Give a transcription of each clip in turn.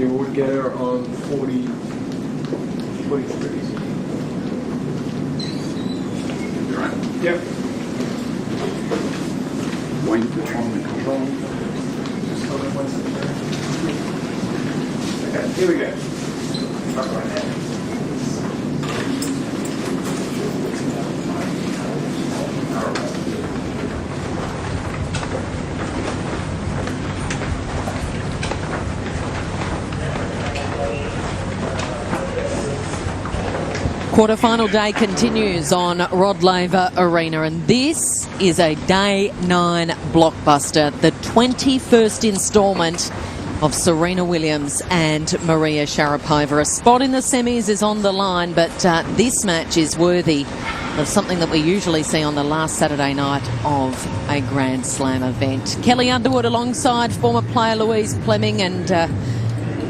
the award getter on 43. You right? Yep. Wayne, control. Just hold on 1 second. Okay, here we go. Talk about that. Quarterfinal day continues on Rod Laver Arena, and this is a Day 9 blockbuster, the 21st instalment of Serena Williams and Maria Sharapova. A spot in the semis is on the line, but this match is worthy of something that we usually see on the last Saturday night of a Grand Slam event. Kelly Underwood alongside former player Louise Fleming, and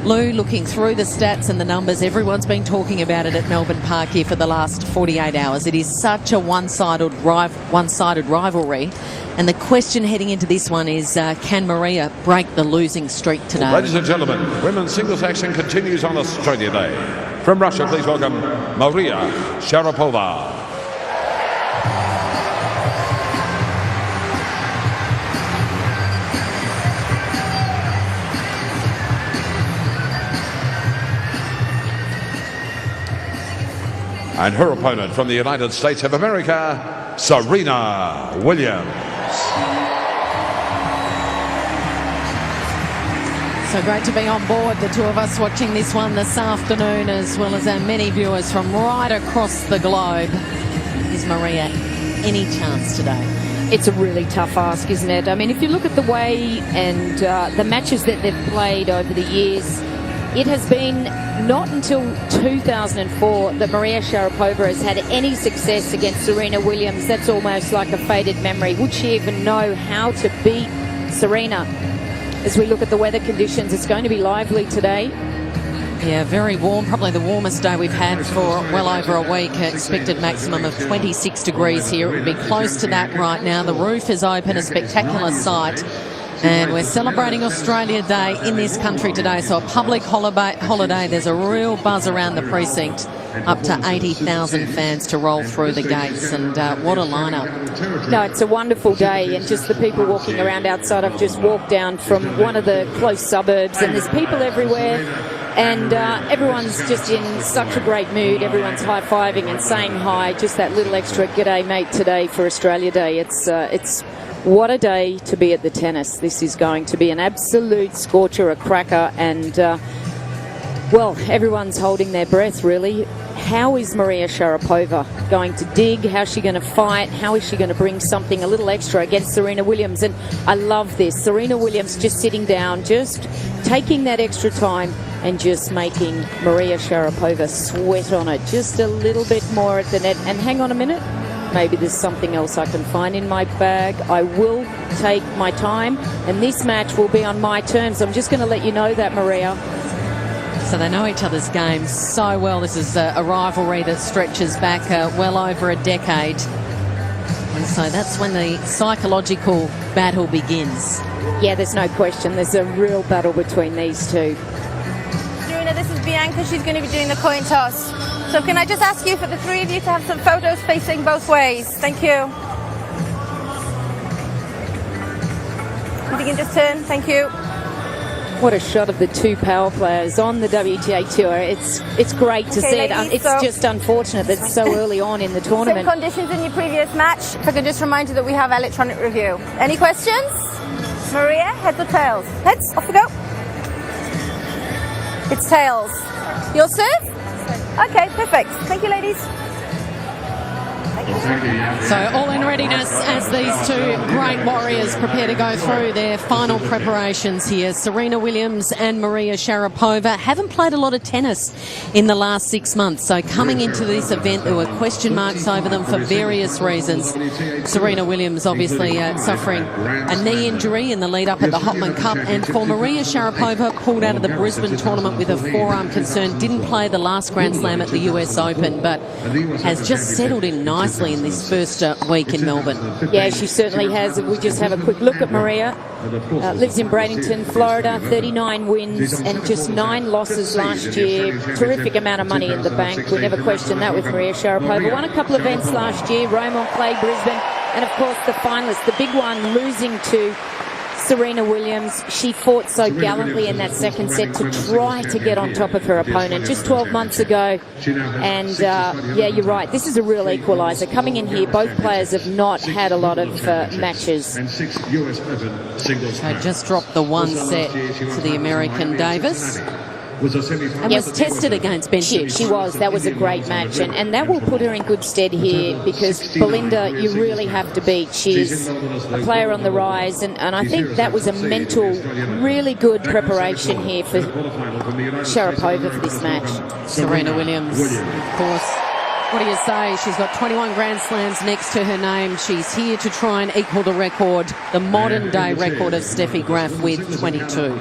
Lou, looking through the stats and the numbers, everyone's been talking about it at Melbourne Park here for the last 48 hours. It is such a one-sided rivalry. And the question heading into this one is, can Maria break the losing streak today? Ladies and gentlemen, women's singles action continues on Australia Day. From Russia, please welcome Maria Sharapova. And her opponent from the United States of America, Serena Williams. So great to be on board, the two of us watching this one this afternoon, as well as our many viewers from right across the globe. Is Maria any chance today? It's a really tough ask, isn't it? I mean, if you look at the way and the matches that they've played over the years, it has been not until 2004 that Maria Sharapova has had any success against Serena Williams. That's almost like a faded memory. Would she even know how to beat Serena? As we look at the weather conditions, it's going to be lively today. Yeah, very warm, probably the warmest day we've had for well over a week. Expected maximum of 26 degrees here. It would be close to that right now. The roof is open, a spectacular sight. And we're celebrating Australia Day in this country today, so a public holiday. There's a real buzz around the precinct. Up to 80,000 fans to roll through the gates, and what a lineup. No, it's a wonderful day, and just the people walking around outside. I've just walked down from one of the close suburbs, and there's people everywhere, and everyone's just in such a great mood. Everyone's high-fiving and saying hi. Just that little extra g'day mate today for Australia Day. It's what a day to be at the tennis. This is going to be an absolute scorcher, a cracker, and well, everyone's holding their breath, really. How is Maria Sharapova going to dig? How's she going to fight? How is she going to bring something a little extra against Serena Williams? And I love this. Serena Williams just sitting down, just taking that extra time and just making Maria Sharapova sweat on it just a little bit more at the net. And hang on a minute. Maybe there's something else I can find in my bag. I will take my time, and this match will be on my terms. I'm just going to let you know that, Maria. So they know each other's games so well. This is a rivalry that stretches back well over a decade. And so that's when the psychological battle begins. Yeah, there's no question. There's a real battle between these two. Serena, this is Bianca. She's going to be doing the coin toss. So can I just ask you for the three of you to have some photos facing both ways? Thank you. If you can just turn, thank you. What a shot of the two power players on the WTA Tour. It's great to see it. Ladies, it's just unfortunate that it's so early on in the tournament. Same conditions in your previous match. If I could just remind you that we have electronic review. Any questions? Maria, heads or tails? Heads, off we go. It's tails. You'll serve? Okay, perfect. Thank you, ladies. So all in readiness as these two great warriors prepare to go through their final preparations here. Serena Williams and Maria Sharapova haven't played a lot of tennis in the last 6 months. So coming into this event, there were question marks over them for various reasons. Serena Williams obviously suffering a knee injury in the lead up at the Hopman Cup. And for Maria Sharapova, pulled out of the Brisbane tournament with a forearm concern. Didn't play the last Grand Slam at the US Open, but has just settled in nicely nicely in this first week in Melbourne. Yeah, she certainly has. If we just have a quick look at Maria. Lives in Bradenton, Florida, 39 wins and just 9 losses last year. Terrific amount of money in the bank. We never questioned that with Maria Sharapova. Won a couple of events last year, Rome on clay, Brisbane, and of course the finalist, the big one, losing to Serena Williams. She fought so gallantly in that second set to try to get on top of her opponent just 12 months ago. And yeah, you're right. This is a real equaliser. Coming in here, both players have not had a lot of matches. So just dropped the 1 set to the American Davis. And was tested against Ben Hicks. She was. That was a great match. And that will put her in good stead here because Belinda, you really have to beat. She's a player on the rise. And I think that was a mental, really good preparation here for Sharapova for this match. Serena Williams, of course. What do you say? She's got 21 Grand Slams next to her name. She's here to try and equal the record, the modern-day record of Steffi Graf with 22.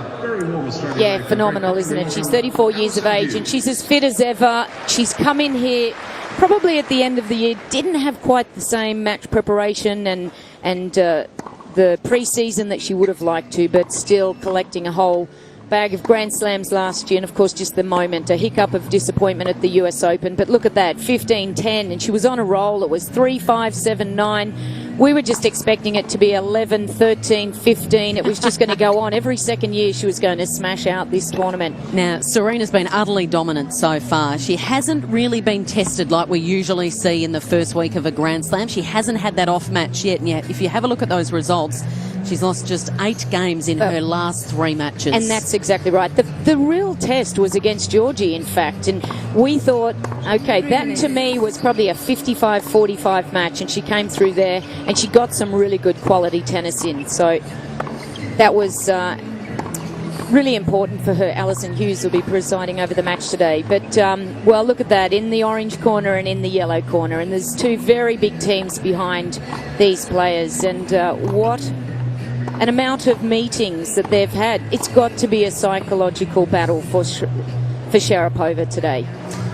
Yeah, phenomenal, isn't it? She's 34 years of age and she's as fit as ever. She's come in here probably at the end of the year, didn't have quite the same match preparation and the pre-season that she would have liked to, but still collecting a whole bag of Grand Slams last year, and of course just the moment, a hiccup of disappointment at the US Open. But look at that, 15-10, and she was on a roll. It was 3-5, 7-9. We were just expecting it to be 11, 13, 15. It was just going to go on. Every second year she was going to smash out this tournament. Now, Serena's been utterly dominant so far. She hasn't really been tested like we usually see in the first week of a Grand Slam. She hasn't had that off match yet. And yet, if you have a look at those results, she's lost just 8 games in her last 3 matches. And that's exactly right. The real test was against Georgie, in fact. And we thought, okay, that to me was probably a 55-45 match. And she came through there and she got some really good quality tennis in. So that was really important for her. Alison Hughes will be presiding over the match today. But, well, look at that, in the orange corner and in the yellow corner. And there's 2 very big teams behind these players. And what an amount of meetings that they've had. It's got to be a psychological battle for Sharapova today.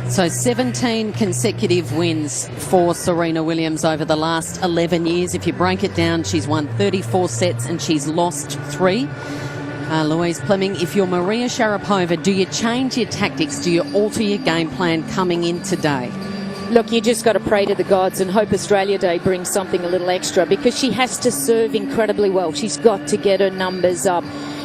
So 17 consecutive wins for Serena Williams over the last 11 years. If you break it down, she's won 34 sets and she's lost 3. Louise Fleming, if you're Maria Sharapova, do you change your tactics? Do you alter your game plan coming in today? Look, you just got to pray to the gods and hope Australia Day brings something a little extra, because she has to serve incredibly well. She's got to get her numbers up.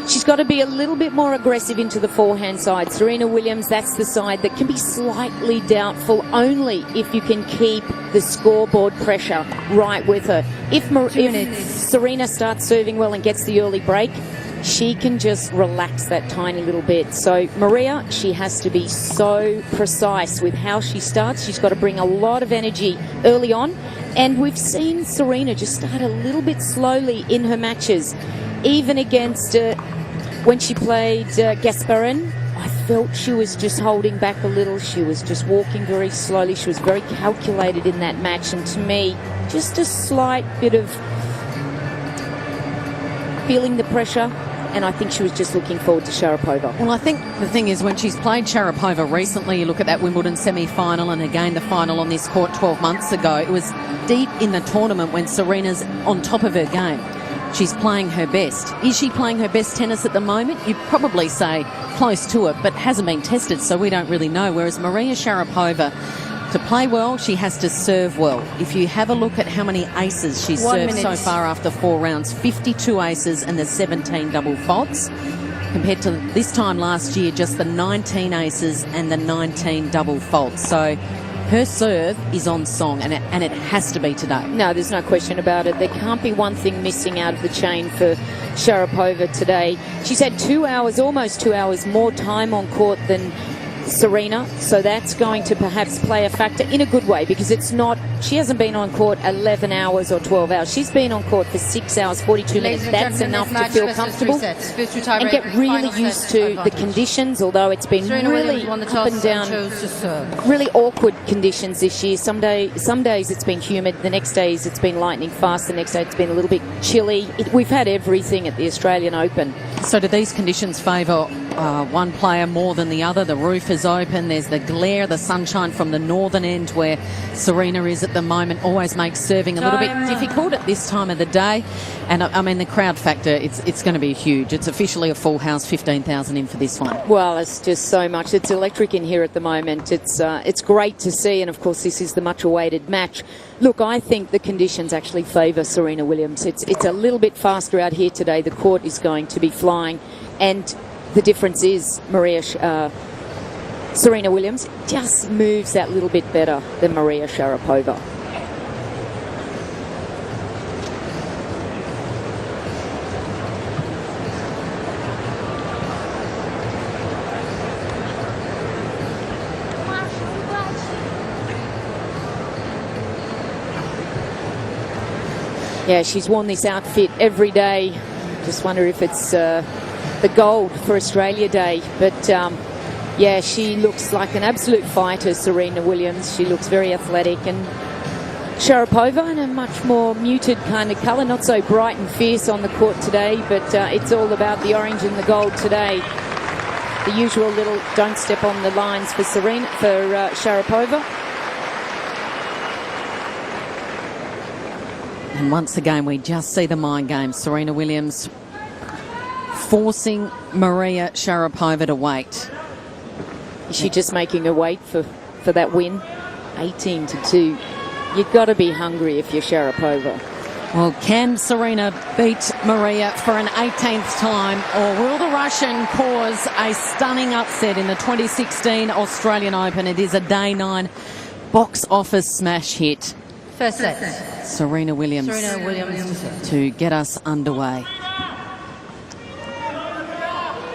She's got to be a little bit more aggressive into the forehand side. Serena Williams, that's the side that can be slightly doubtful only if you can keep the scoreboard pressure right with her. If Serena starts serving well and gets the early break, she can just relax that tiny little bit. So Maria, she has to be so precise with how she starts. She's got to bring a lot of energy early on. And we've seen Serena just start a little bit slowly in her matches. Even against when she played Gasparin, I felt she was just holding back a little. She was just walking very slowly. She was very calculated in that match. And to me, just a slight bit of feeling the pressure. And I think she was just looking forward to Sharapova. Well, I think the thing is, when she's played Sharapova recently, you look at that Wimbledon semi-final and again the final on this court 12 months ago, it was deep in the tournament when Serena's on top of her game. She's playing her best. Is she playing her best tennis at the moment? You'd probably say close to it, but hasn't been tested, so we don't really know. Whereas Maria Sharapova, to play well, she has to serve well. If you have a look at how many aces she's served so far after 4 rounds, 52 aces and the 17 double faults, compared to this time last year, just the 19 aces and the 19 double faults. So her serve is on song, and it has to be today. No, there's no question about it. There can't be one thing missing out of the chain for Sharapova today. She's had 2 hours, almost 2 hours more time on court than Serena, so that's going to perhaps play a factor in a good way, because it's not, she hasn't been on court 11 hours or 12 hours. She's been on court for 6 hours, 42 minutes. That's enough to feel comfortable and get really used to the conditions, although it's been really up and down, really awkward conditions this year. Some days it's been humid, the next days it's been lightning fast, the next day it's been a little bit chilly. We've had everything at the Australian Open. So do these conditions favour one player more than the other. The roof is open. There's the glare, the sunshine from the northern end where Serena is at the moment. Always makes serving a little bit difficult at this time of the day. And I mean, the crowd factor, it's going to be huge. It's officially a full house, 15,000 in for this one. Well, it's just so much. It's electric in here at the moment. It's great to see, and of course this is the much-awaited match. Look, I think the conditions actually favour Serena Williams. It's a little bit faster out here today. The court is going to be flying, and the difference is Serena Williams just moves that little bit better than Maria Sharapova. Yeah, she's worn this outfit every day. Just wonder if it's the gold for Australia Day. But yeah, she looks like an absolute fighter, Serena Williams. She looks very athletic. And Sharapova in a much more muted kind of colour, not so bright and fierce on the court today, but it's all about the orange and the gold today. The usual little don't step on the lines for Sharapova. And once again, we just see the mind game. Serena Williams forcing Maria Sharapova to wait. Is she just making her wait for that win? 18-2. You've got to be hungry if you're Sharapova. Well, can Serena beat Maria for an 18th time, or will the Russian cause a stunning upset in the 2016 Australian Open? It is a day 9 box office smash hit. First set. Serena Williams to get us underway.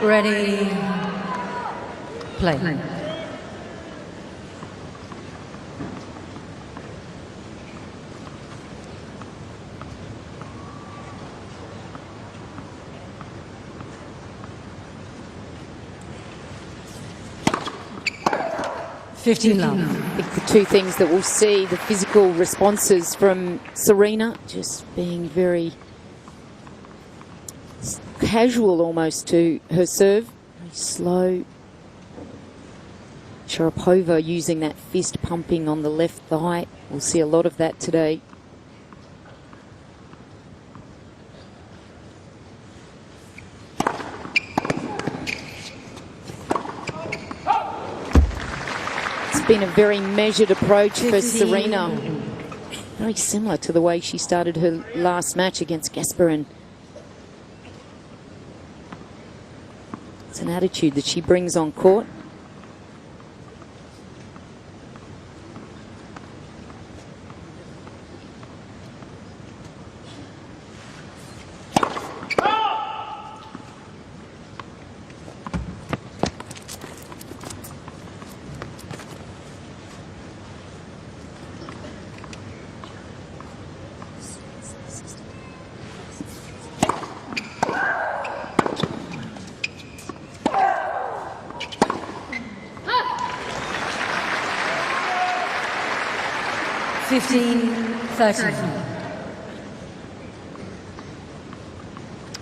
Ready. Play. I think the two things that we'll see, the physical responses from Serena, just being very casual almost to her serve, very slow. Sharapova using that fist pumping on the left thigh. We'll see a lot of that today. Been a very measured approach for Serena. Very similar to the way she started her last match against Gasparin. It's an attitude that she brings on court.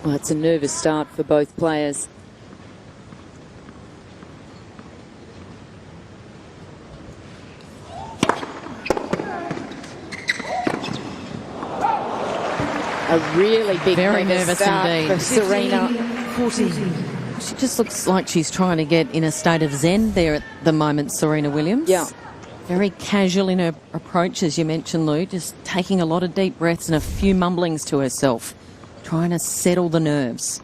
Well, it's a nervous start for both players. A really big Very nervous start indeed. for Serena. 14. She just looks like she's trying to get in a state of zen there at the moment, Serena Williams. Yeah. Very casual in her approach, as you mentioned, Lou, just taking a lot of deep breaths and a few mumblings to herself, trying to settle the nerves.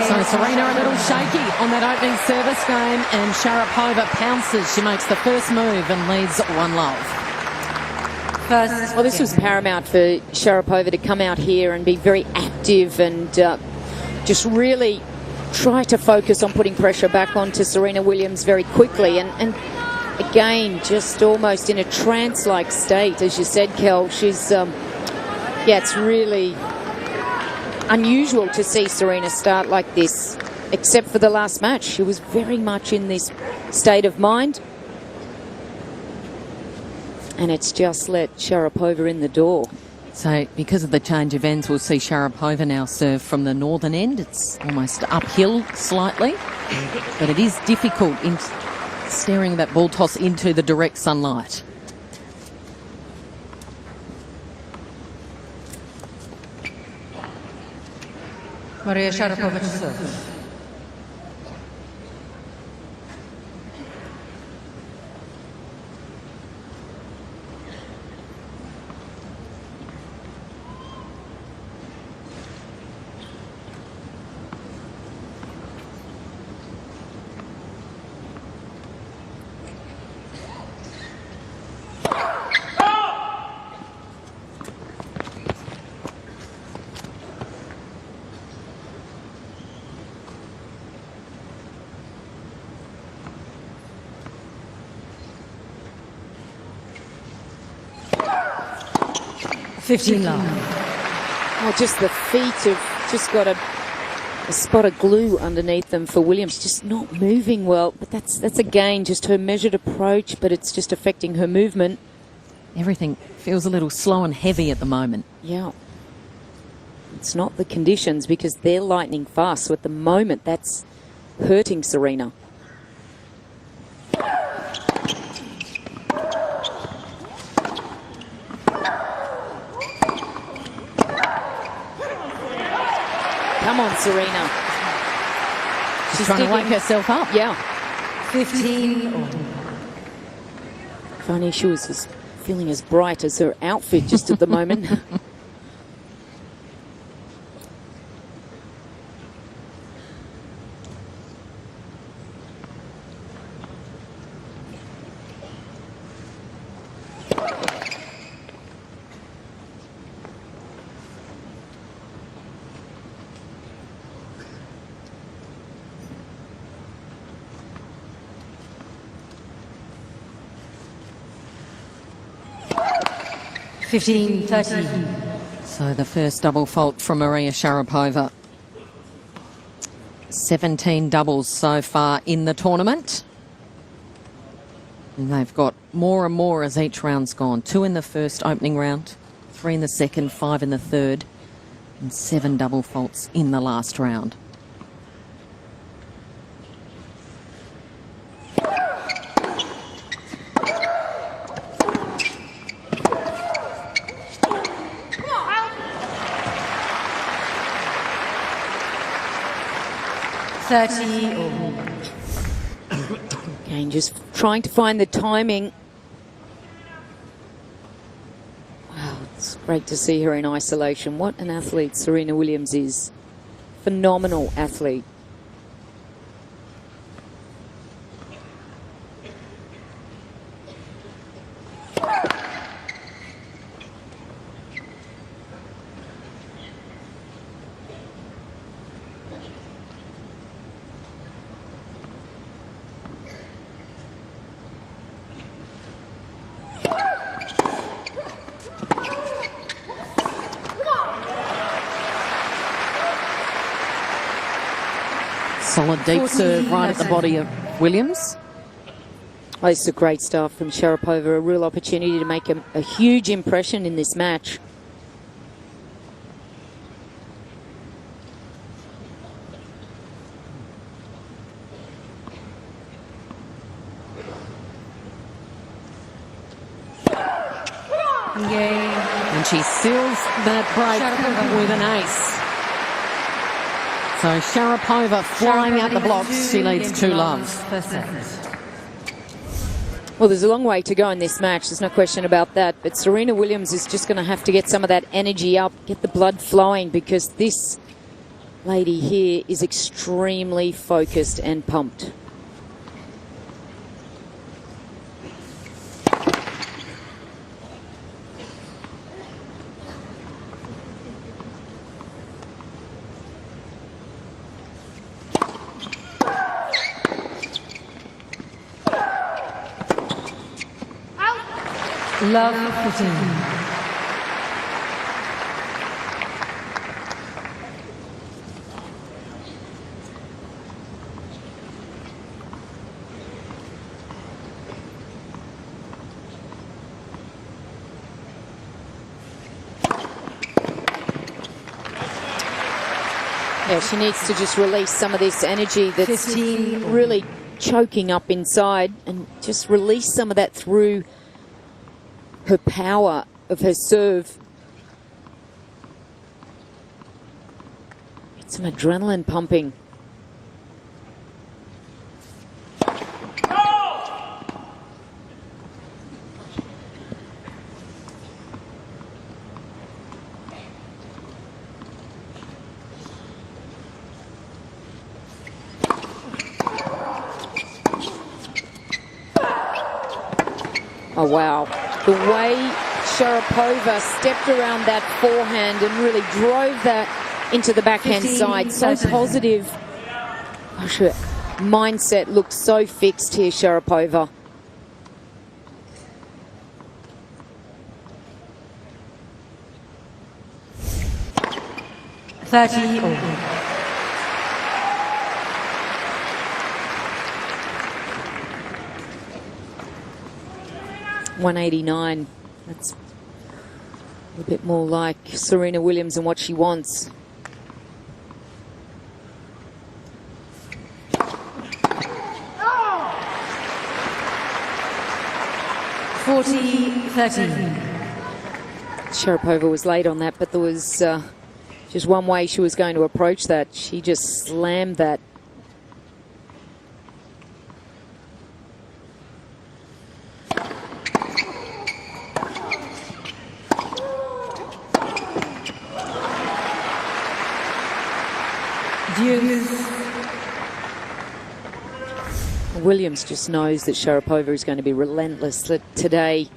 So Serena a little shaky on that opening service game, and Sharapova pounces. She makes the first move and leads 1-love. Well, this was paramount for Sharapova to come out here and be very active and just really try to focus on putting pressure back onto Serena Williams very quickly. And again, just almost in a trance-like state, as you said, Kel. She's Yeah, it's really unusual to see Serena start like this, except for the last match. She was very much in this state of mind. And it's just let Sharapova in the door. So because of the change of ends, we'll see Sharapova now serve from the northern end. It's almost uphill slightly, but it is difficult in staring that ball toss into the direct sunlight. Maria Sharapova to serve. Oh, just the feet have just got a spot of glue underneath them for Williams. Just not moving well. But that's again just her measured approach, but it's just affecting her movement. Everything feels a little slow and heavy at the moment. Yeah. It's not the conditions because they're lightning fast. So at the moment, that's hurting Serena. Come on, Serena. She's trying to wake herself up. Yeah. 15. Funny, she was as feeling as bright as her outfit just at the moment. So the first double fault from Maria Sharapova. 17 doubles so far in the tournament. And they've got more and more as each round's gone. 2 in the first opening round, 3 in the second, 5 in the third, and 7 double faults in the last round. Again, just trying to find the timing. Wow, it's great to see her in isolation. What an athlete Serena Williams is. Phenomenal athlete. Solid deep serve right at the body of Williams. Oh, it's a great start from Sharapova. A real opportunity to make a huge impression in this match. And she seals that break with an ace. So Sharapova flying out the blocks. She leads 2-love. Well, there's a long way to go in this match. There's no question about that. But Serena Williams is just going to have to get some of that energy up, get the blood flowing, because this lady here is extremely focused and pumped. Love 15. Yeah, she needs to just release some of this energy that's 15. really choking up inside and just release some of that through her power of her serve. Get some adrenaline pumping. Oh, wow. The way Sharapova stepped around that forehand and really drove that into the backhand 15, side. So 13. positive. Gosh, her mindset looked so fixed here, Sharapova. Over. 189. That's a bit more like Serena Williams and what she wants. Sharapova was late on that, but there was just one way she was going to approach that. She just slammed that. Williams just knows that Sharapova is going to be relentless today.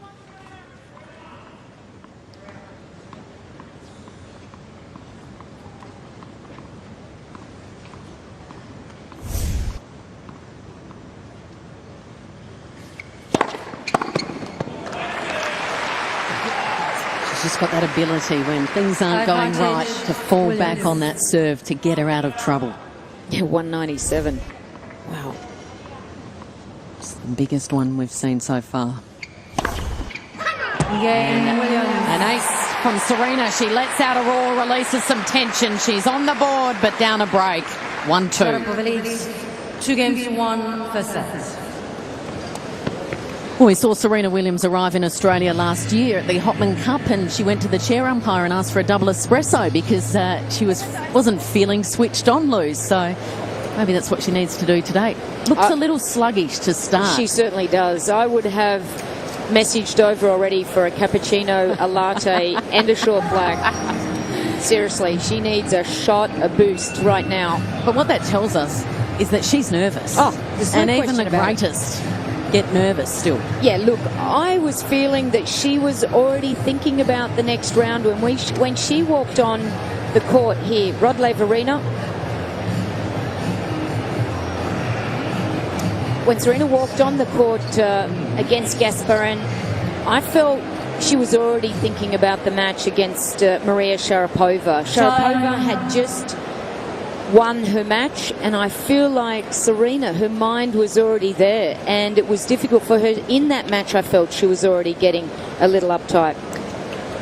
She's just got that ability when things aren't going right to fall back on that serve to get her out of trouble. Yeah, 197. Wow. It's the biggest one we've seen so far. An An ace from Serena. She lets out a roar, releases some tension. She's on the board, but down a break. 1-2. Sharapova leads 2-1 first set. Well, we saw Serena Williams arrive in Australia last year at the Hopman Cup, and she went to the chair umpire and asked for a double espresso because she wasn't feeling switched on, Luz. So maybe that's what she needs to do today. Looks a little sluggish to start. She certainly does. I would have messaged over already for a cappuccino, a latte, and a short black. Seriously, she needs a shot, a boost right now. But what that tells us is that she's nervous. Oh, there's no and even question the about it. greatest get nervous still. Yeah, look, I was feeling that she was already thinking about the next round when she walked on the court here, Rod Laver Arena. When Serena walked on the court against Gasparin, I felt she was already thinking about the match against Maria Sharapova. Sharapova had just won her match, and I feel like Serena, her mind was already there, and it was difficult for her in that match. I felt she was already getting a little uptight.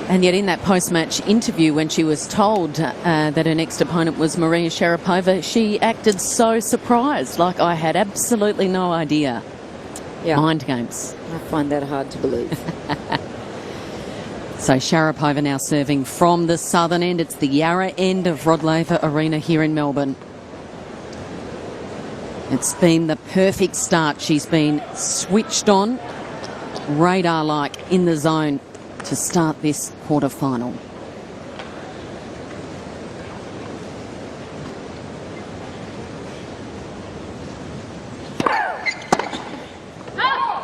And yet in that post-match interview, when she was told that her next opponent was Maria Sharapova, she acted so surprised, like I had absolutely no idea. Yeah, Mind games. I find that hard to believe. So Sharapova now serving from the southern end. It's the Yarra end of Rod Laver Arena here in Melbourne. It's been the perfect start. She's been switched on, radar-like in the zone to start this quarter-final.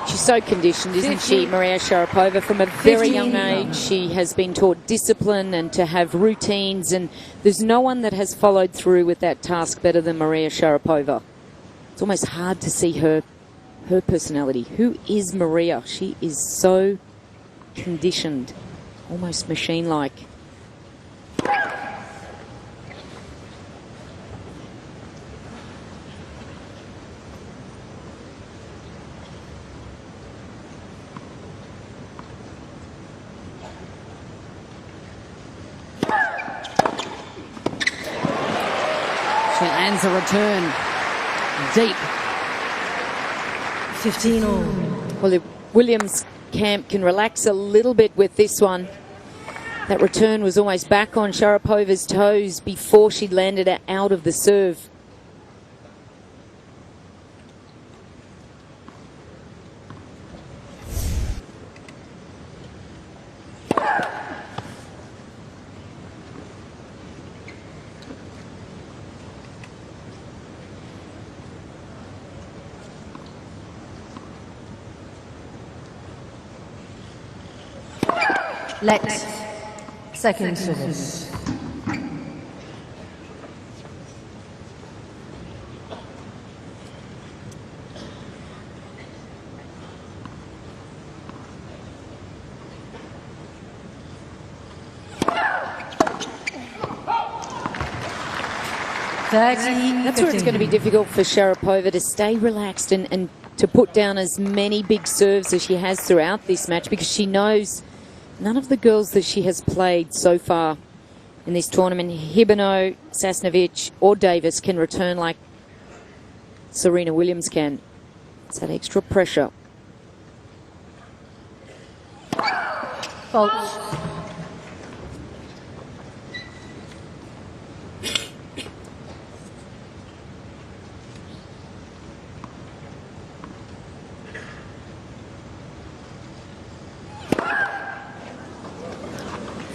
She's so conditioned, isn't she, Maria Sharapova? From a very young age, she has been taught discipline and to have routines, and there's no one that has followed through with that task better than Maria Sharapova. It's almost hard to see her personality. Who is Maria? She is so conditioned, almost machine-like. lands a return. Deep. 15 all. Well, if Williams' camp can relax a little bit with this one. That return was almost back on Sharapova's toes before she landed it out of the serve. Let. Second service. That's where it's going to be difficult for Sharapova to stay relaxed and to put down as many big serves as she has throughout this match, because she knows none of the girls that she has played so far in this tournament, Hibano, Sasnovich or Davis, can return like Serena Williams can. It's that extra pressure. Fault.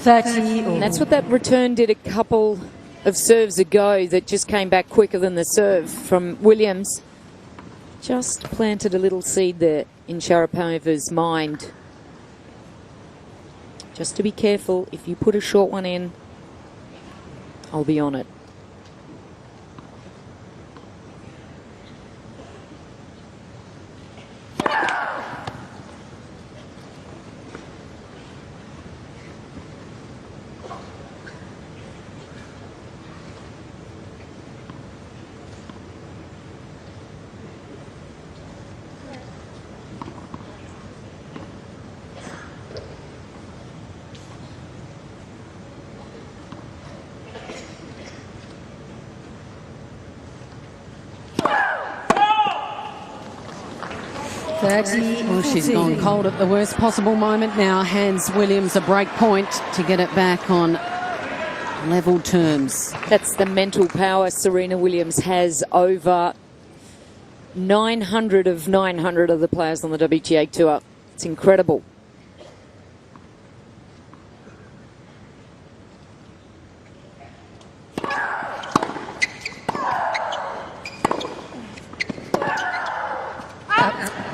And that's what that return did a couple of serves ago, that just came back quicker than the serve from Williams. Just planted a little seed there in Sharapova's mind. Just to be careful, if you put a short one in, I'll be on it. Well, she's gone cold at the worst possible moment now. Hands Williams a break point to get it back on level terms. That's the mental power Serena Williams has over 900 of 900 of the players on the WTA Tour. It's incredible.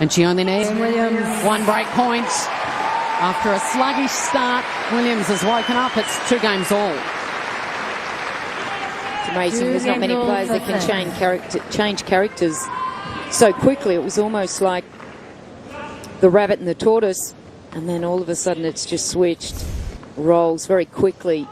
And she only needs one break point. After a sluggish start, Williams has woken up. It's 2 games all. It's amazing. There's not many players that can change characters so quickly. It was almost like the rabbit and the tortoise, and then all of a sudden it's just switched. Rolls very quickly.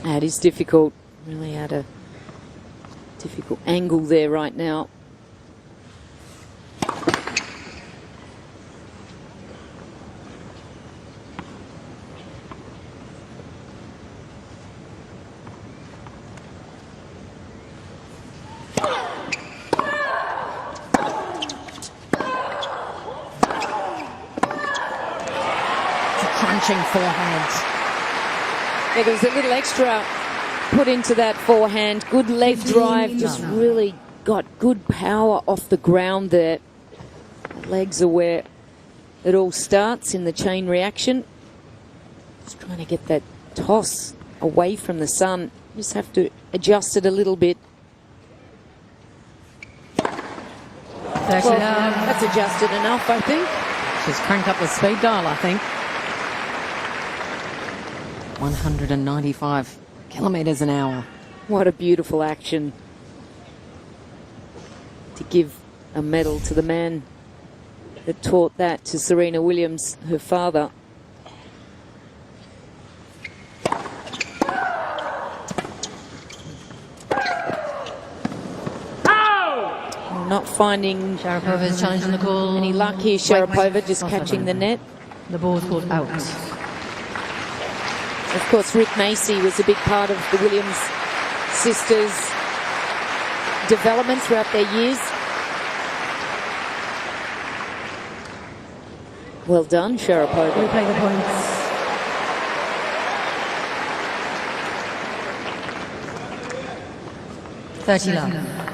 It is difficult, really at a difficult angle there right now. Crunching forehand. Yeah, there was a little extra put into that forehand. Good leg drive, just really got good power off the ground there. Legs are where it all starts in the chain reaction. Just trying to get that toss away from the sun. Just have to adjust it a little bit. Well, that's adjusted enough, I think. She's cranked up the speed dial, I think. 195 kilometres an hour. What a beautiful action. To give a medal to the man that taught that to Serena Williams, her father. Not finding Sharapova is challenging the call. any luck here. Sharapova just catching the net. The ball is called out. Of course, Rick Macey was a big part of the Williams sisters' development throughout their years. Well done, Sharapova. Replay the points. $30 love.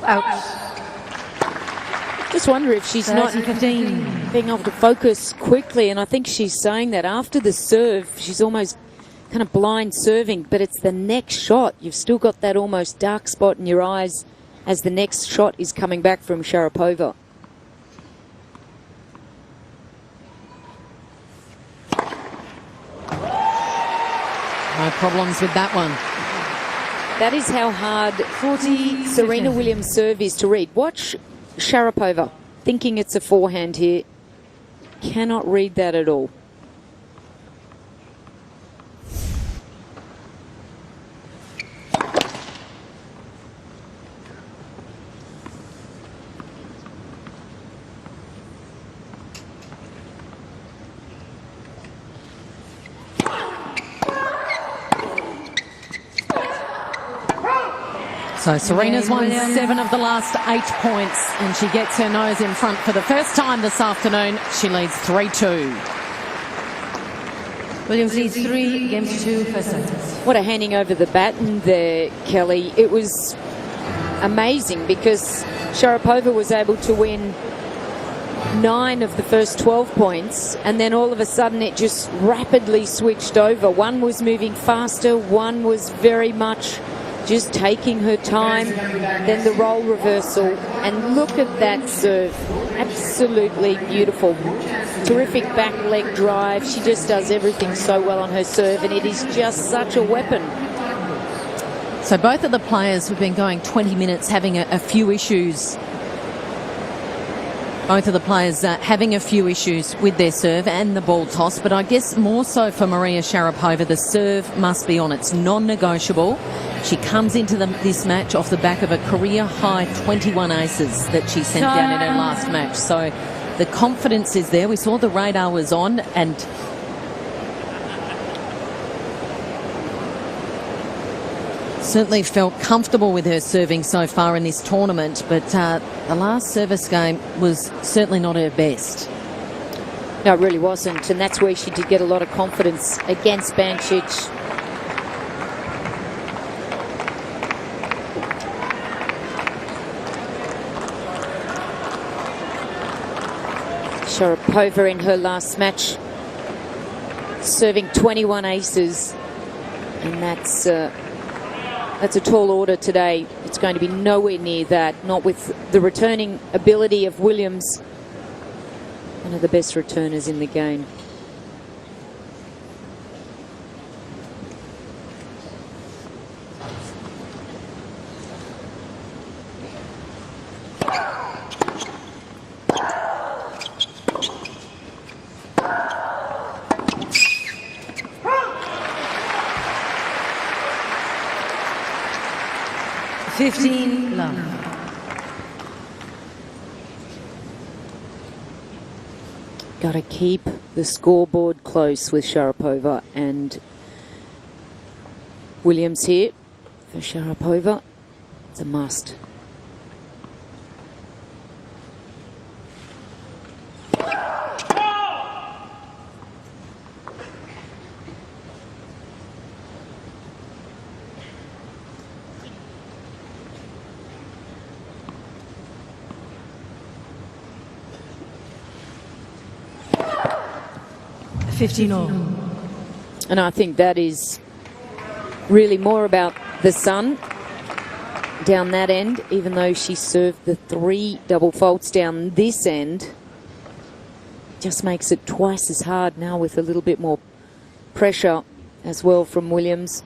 Out. Just wonder if she's not 30-15. being able to focus quickly, and I think she's saying that after the serve, she's almost kind of blind serving, but it's the next shot. You've still got that almost dark spot in your eyes as the next shot is coming back from Sharapova. No problems with that one. That is how hard 40 Serena Williams' serve is to read. Watch Sharapova thinking it's a forehand here. Cannot read that at all. So Serena's won 7 of the last 8 points, and she gets her nose in front for the first time this afternoon. She leads 3-2. Williams leads 3 games to 2 first set. What a handing over the baton there, Kelly. It was amazing because Sharapova was able to win 9 of the first 12 points, and then all of a sudden it just rapidly switched over. One was moving faster, one was very much just taking her time, then the role reversal, and look at that serve. Absolutely beautiful. Terrific back leg drive. She just does everything so well on her serve, and it is just such a weapon. So both of the players have been going 20 minutes having a few issues. Both of the players having a few issues with their serve and the ball toss, but I guess more so for Maria Sharapova, the serve must be on. It's non-negotiable. She comes into this match off the back of a career-high 21 aces that she sent down in her last match. So the confidence is there. We saw the radar was on, and certainly felt comfortable with her serving so far in this tournament, but the last service game was certainly not her best. No, it really wasn't, and that's where she did get a lot of confidence against Bancic. Sharapova in her last match serving 21 aces, and that's a tall order today. It's going to be nowhere near that, not with the returning ability of Williams, one of the best returners in the game. $15 love. Got to keep the scoreboard close with Sharapova and Williams here. For Sharapova, it's a must. 15 all. And I think that is really more about the sun down that end, even though she served the 3 double faults down this end. Just makes it twice as hard now with a little bit more pressure as well from Williams.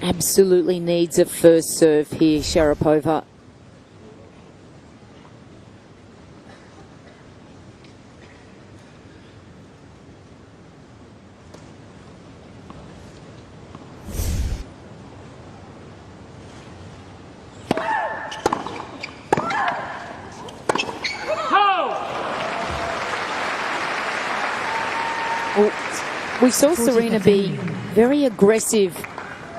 Absolutely needs a first serve here, Sharapova. We saw Serena be very aggressive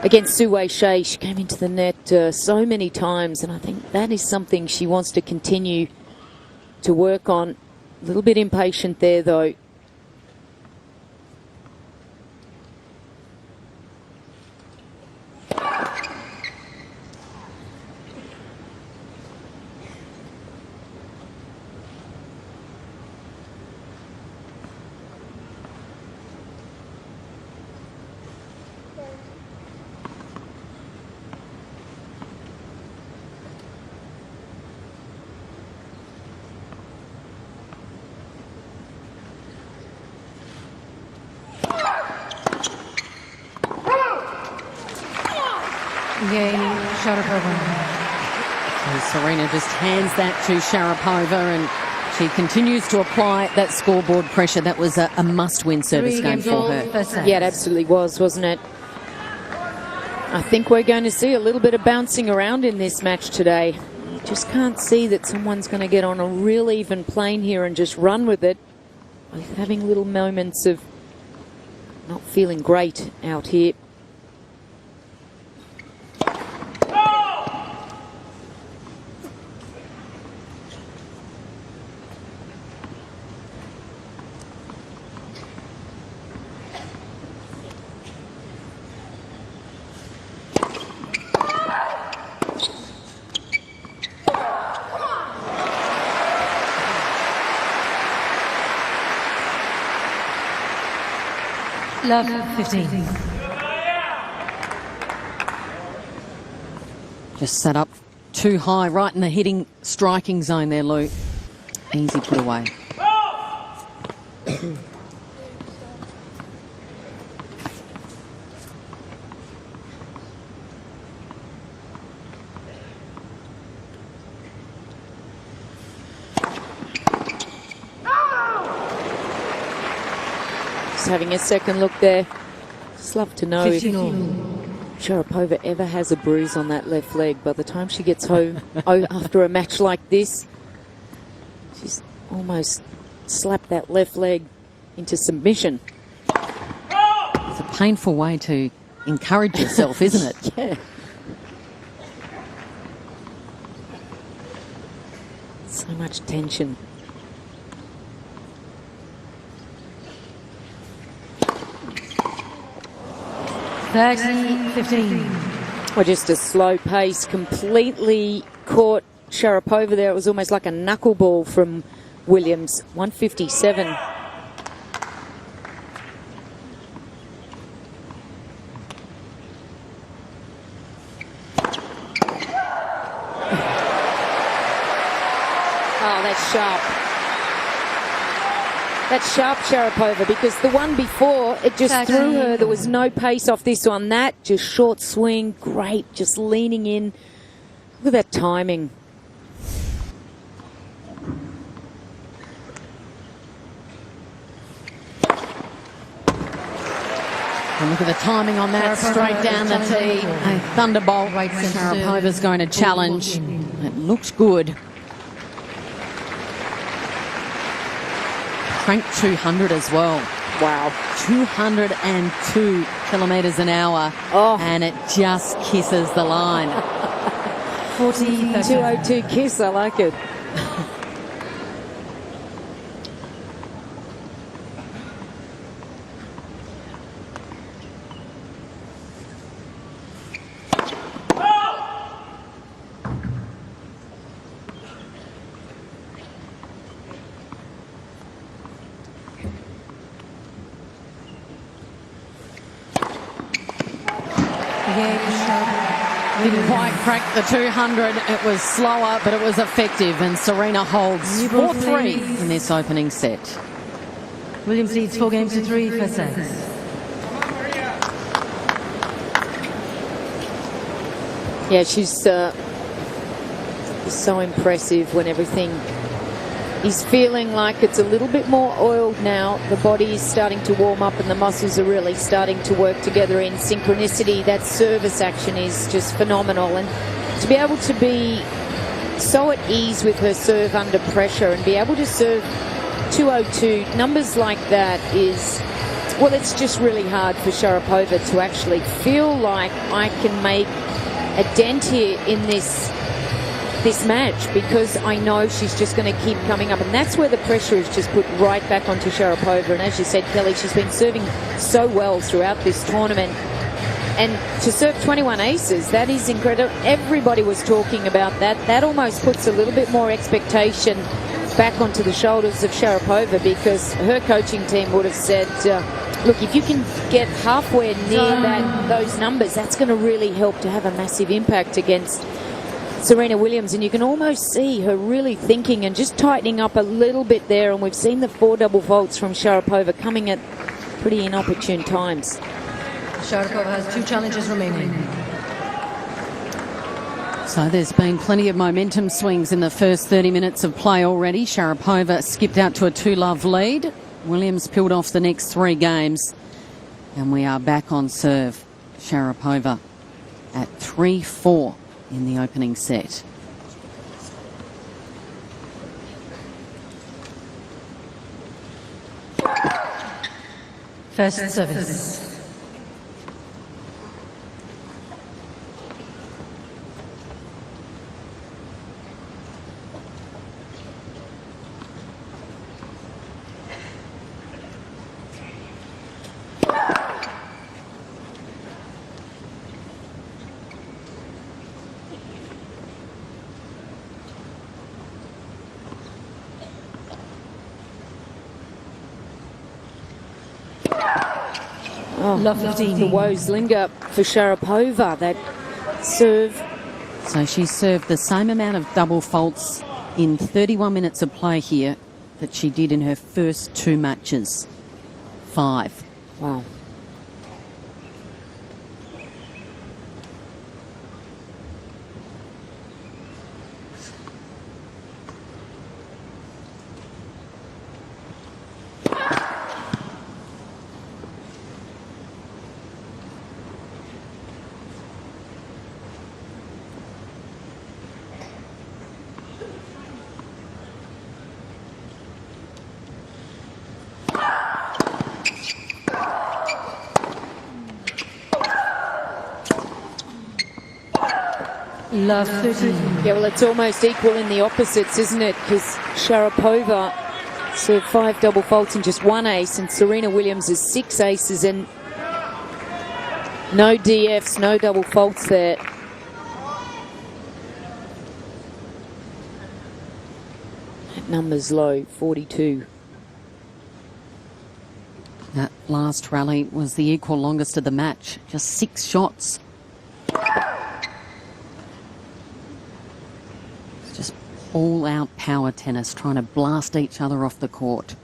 against Su Wei Shea. She came into the net so many times, and I think that is something she wants to continue to work on. A little bit impatient there, though. Game, Sharapova. So Serena just hands that to Sharapova, and she continues to apply that scoreboard pressure. That was a must-win service game for her. Yeah, it absolutely was, wasn't it? I think we're going to see a little bit of bouncing around in this match today. Just can't see that someone's going to get on a real even plane here and just run with it. With having little moments of not feeling great out here. Love 15. Just set up too high, right in the hitting, striking zone there, Lou. Easy put away. Having a second look there. Just love to know if Sharapova ever has a bruise on that left leg. By the time she gets home after a match like this, she's almost slapped that left leg into submission. It's a painful way to encourage yourself, isn't it? Yeah. So much tension. Well, just a slow pace, completely caught Sharapova there. It was almost like a knuckleball from Williams. 157. Oh, that's sharp. That's sharp, Sharapova, because the one before, it just threw her. There was no pace off this one. That, just short swing, great, just leaning in. Look at that timing. And look at the timing on that, straight down the tee. A thunderbolt. Sharapova's going to challenge. It looks good. Cranked 200 as well. Wow. 202 kilometres an hour. Oh. And it just kisses the line. 202 kiss, I like it. Didn't quite crack the 200. It was slower, but it was effective. And Serena holds 4-3 in this opening set. Williams leads 4-3 first set. Yeah, she's so impressive when everything is feeling like it's a little bit more oiled now. The body is starting to warm up and the muscles are really starting to work together in synchronicity. That service action is just phenomenal. And to be able to be so at ease with her serve under pressure and be able to serve 202, numbers like that is, well, it's just really hard for Sharapova to actually feel like I can make a dent here in this match, because I know she's just going to keep coming up, and that's where the pressure is just put right back onto Sharapova. And as you said, Kelly, she's been serving so well throughout this tournament, and to serve 21 aces, that is incredible. Everybody was talking about that. That almost puts a little bit more expectation back onto the shoulders of Sharapova, because her coaching team would have said, look, if you can get halfway near those numbers, that's going to really help to have a massive impact against Serena Williams. And you can almost see her really thinking and just tightening up a little bit there. And we've seen the 4 double faults from Sharapova coming at pretty inopportune times. Sharapova has 2 challenges remaining. So there's been plenty of momentum swings in the first 30 minutes of play already. Sharapova skipped out to a 2-love lead. Williams peeled off the next 3 games. And we are back on serve. Sharapova at 3-4 in the opening set. First service. Love 15. The woes linger for Sharapova. That serve. So she served the same amount of double faults in 31 minutes of play here that she did in her first 2 matches. 5. Wow. Love 13. Yeah, well, it's almost equal in the opposites, isn't it? Because Sharapova served 5 double faults and just 1 ace, and Serena Williams is 6 aces and no DFs, no double faults there. That number's low, 42. That last rally was the equal longest of the match, just 6 shots. Just all-out power tennis, trying to blast each other off the court.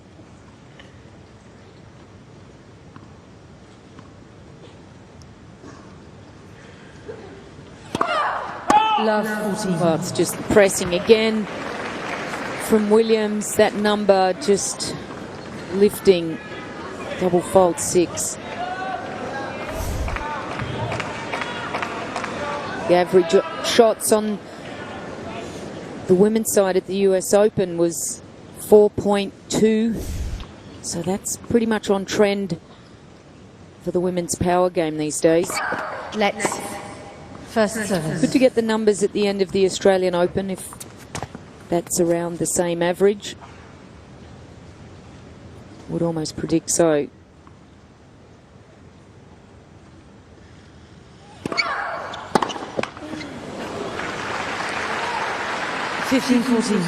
Love 14. Well, it's just pressing again from Williams. That number just lifting. Double fault 6. The average shots on the women's side at the US Open was 4.2. So that's pretty much on trend for the women's power game these days. Let's. First service. Good to get the numbers at the end of the Australian Open if that's around the same average. Would almost predict so. $15, 14.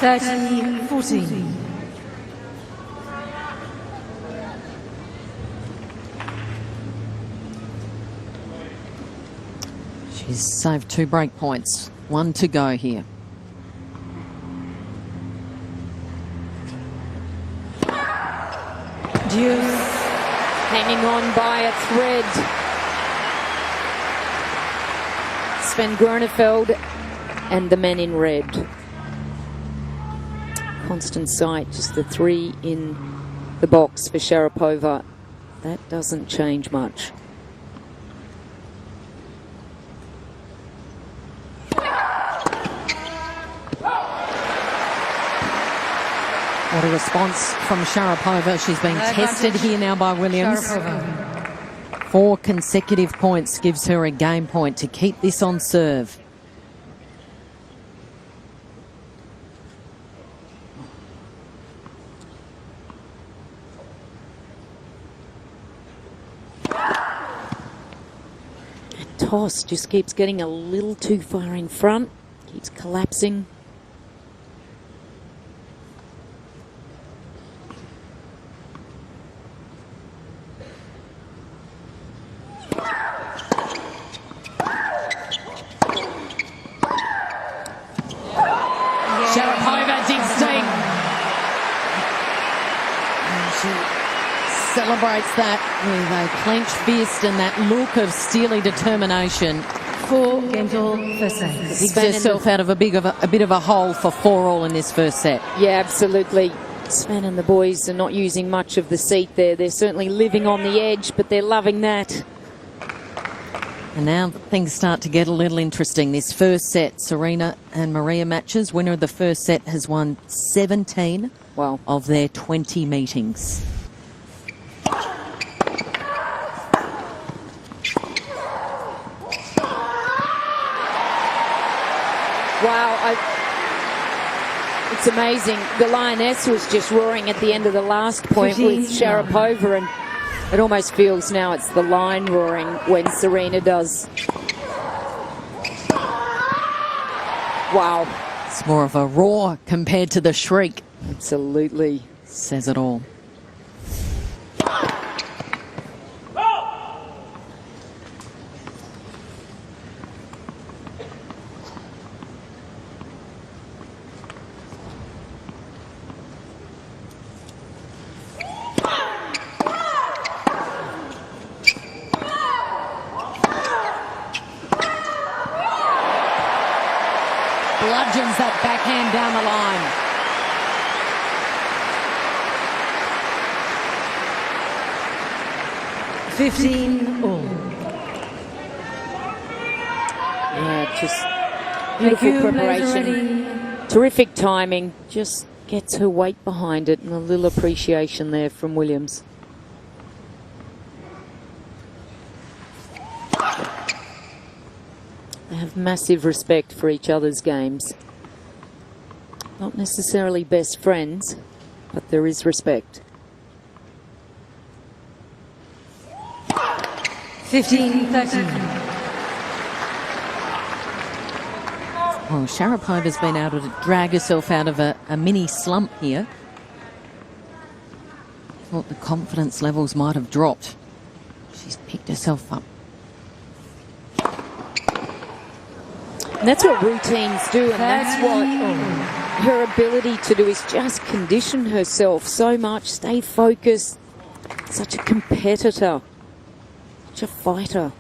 30-14. She's saved 2 break points. 1 to go here. Deuce. Hanging on by a thread. Sven Grönefeld and the men in red. Constant sight, just the 3 in the box for Sharapova. That doesn't change much. What a response from Sharapova. She's being tested here now by Williams. Sharapova. 4 consecutive points gives her a game point to keep this on serve. Toss just keeps getting a little too far in front, keeps collapsing. Sharapova digs deep. And she celebrates that with a clenched fist and that look of steely determination. 4 games all first set. Digs herself out of a bit of a hole for 4-all in this first set. Yeah, absolutely. Sven and the boys are not using much of the seat there. They're certainly living on the edge, but they're loving that. And now things start to get a little interesting. This first set, Serena and Maria matches. Winner of the first set has won 17 of their 20 meetings. Wow, it's amazing. The Lioness was just roaring at the end of the last point with Sharapova, and it almost feels now it's the line roaring when Serena does. Wow. It's more of a roar compared to the shriek. Absolutely. Says it all. Bludgeons that backhand down the line. All. Yeah, just beautiful preparation. Terrific timing. Just gets her weight behind it, and a little appreciation there from Williams. They have massive respect for each other's games. Not necessarily best friends, but there is respect. 15-13. Well, Sharapova's been able to drag herself out of a mini slump here. Thought the confidence levels might have dropped. She's picked herself up. And that's what routines do, and that's what her ability to do is just condition herself so much, stay focused. Such a competitor, such a fighter.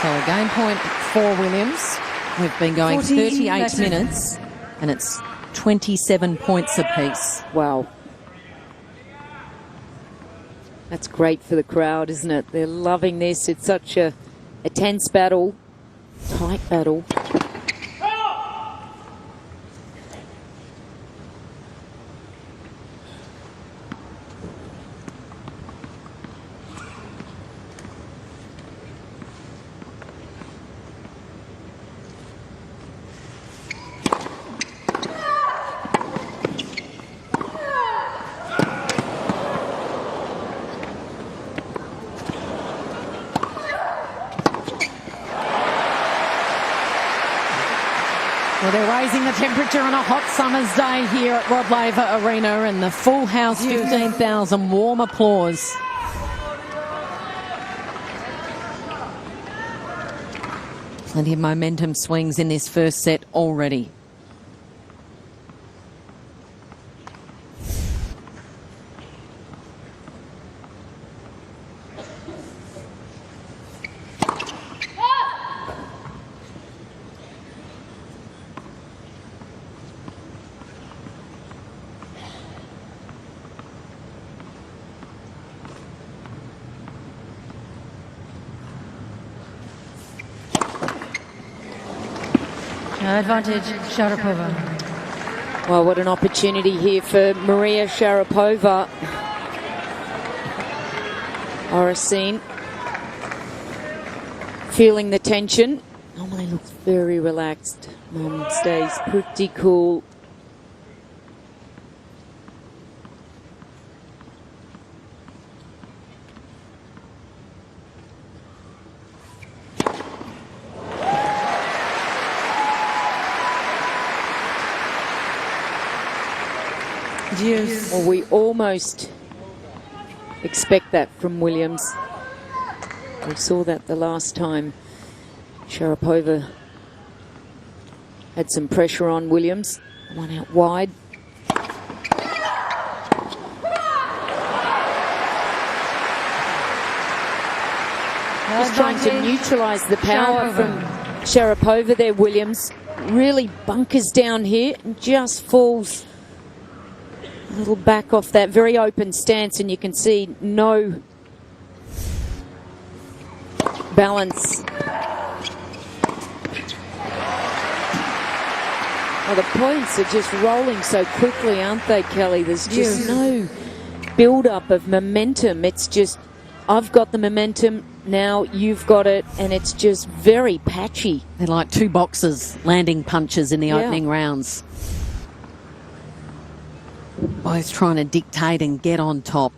So a game point for Williams. We've been going 38 minutes and it's 27 points apiece. Wow. That's great for the crowd, isn't it? They're loving this. It's such a tense battle, tight battle. Well, they're raising the temperature on a hot summer's day here at Rod Laver Arena, and the full house, 15,000 warm applause. Plenty of momentum swings in this first set already. Advantage, Sharapova. Well, what an opportunity here for Maria Sharapova. Oracene feeling the tension. Normally looks very relaxed. Mum stays pretty cool. Deuce. Well, we almost expect that from Williams. We saw that the last time Sharapova had some pressure on Williams. One out wide. Just trying to neutralise the power from Sharapova there, Williams. Really bunkers down here and just falls a little back off that very open stance, and you can see no balance. Well, the points are just rolling so quickly, aren't they, Kelly? There's just no build-up of momentum. It's just, I've got the momentum, now you've got it, and it's just very patchy. They're like two boxers landing punches in the opening rounds. Both trying to dictate and get on top.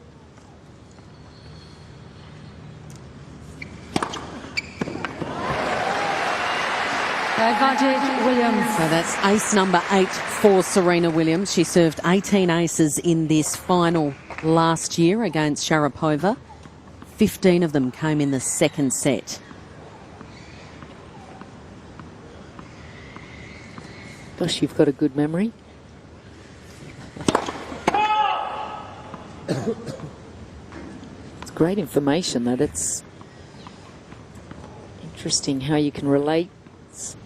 Advantage, Williams. So that's ace number 8 for Serena Williams. She served 18 aces in this final last year against Sharapova. 15 of them came in the second set. Gosh, you've got a good memory. It's great information, that it's interesting how you can relate. It's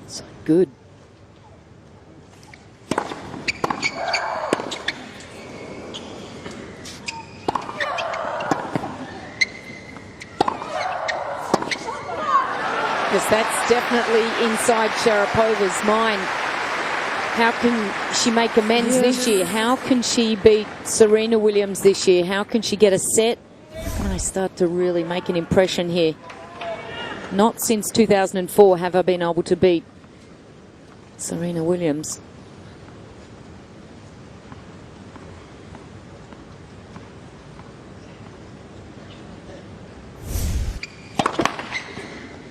so good. Because that's definitely inside Sharapova's mind. How can she make amends this year? How can she beat Serena Williams this year? How can she get a set? Can I start to really make an impression here? Not since 2004 have I been able to beat Serena Williams.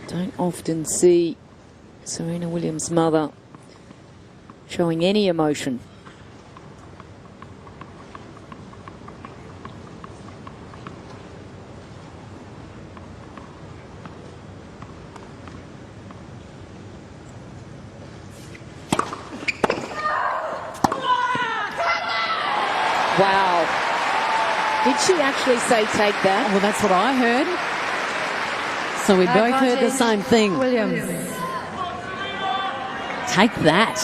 Don't often see Serena Williams' mother showing any emotion. Wow. Did she actually say take that? Well, that's what I heard. So we both heard the same thing. Williams. Take that.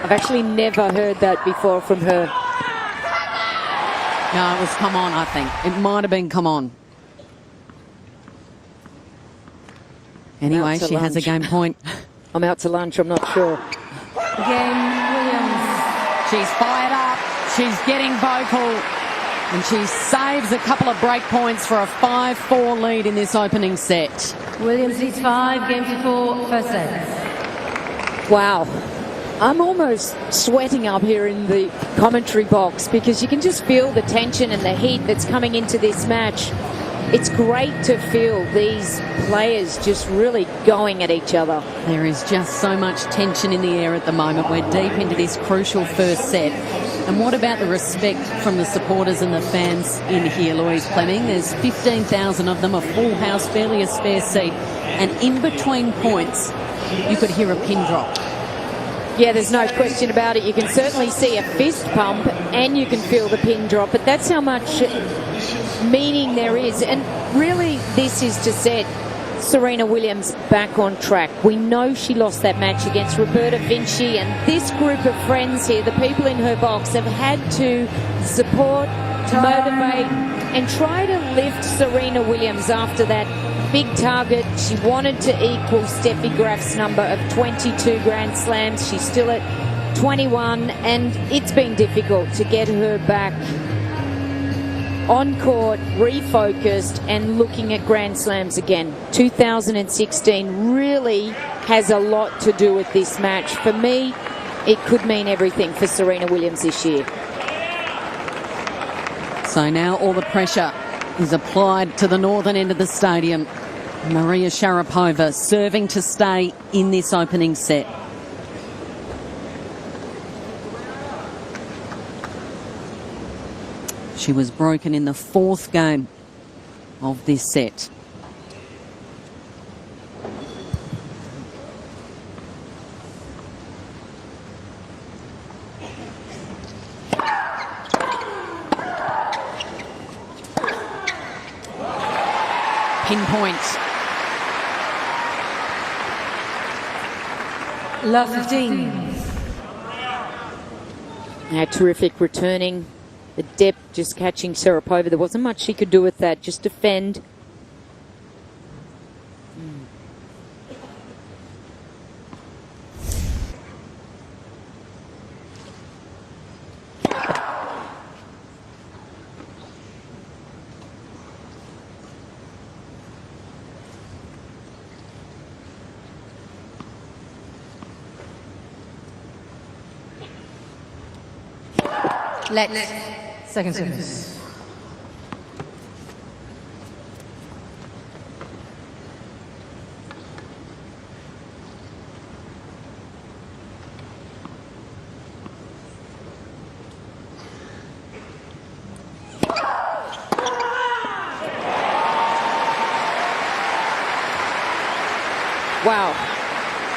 I've actually never heard that before from her. No, it was come on, I think. It might have been come on. Anyway, Out to she has a lunch. game point. I'm out to lunch, I'm not sure. Game, Williams. She's fired up. She's getting vocal. And she saves a couple of break points for a 5-4 lead in this opening set. Williams leads 5, game to 4, first set. Wow. I'm almost sweating up here in the commentary box because you can just feel the tension and the heat that's coming into this match. it's great to feel these players just really going at each other. There is just so much tension in the air at the moment. We're deep into this crucial first set. And what about the respect from the supporters and the fans in here, Louise Fleming? There's 15,000 of them, a full house, barely a spare seat. And in between points, you could hear a pin drop. Yeah, there's no question about it. You can certainly see a fist pump and you can feel the pin drop, but that's how much meaning there is. And really, this is to set Serena Williams back on track. We know she lost that match against Roberta Vinci, and this group of friends here, the people in her box, have had to support, motivate, and try to lift Serena Williams after that big target. She wanted to equal Steffi Graf's number of 22 Grand Slams. She's still at 21, and it's been difficult to get her back on court, refocused, and looking at Grand Slams again. 2016 really has a lot to do with this match. For me, it could mean everything for Serena Williams this year. So now all the pressure is applied to the northern end of the stadium. Maria Sharapova serving to stay in this opening set. She was broken in the fourth game of this set. Pinpoint. Love 15. Terrific returning. The depth just catching Sharapova. There wasn't much she could do with that. Just defend. Let's. Second service. Wow.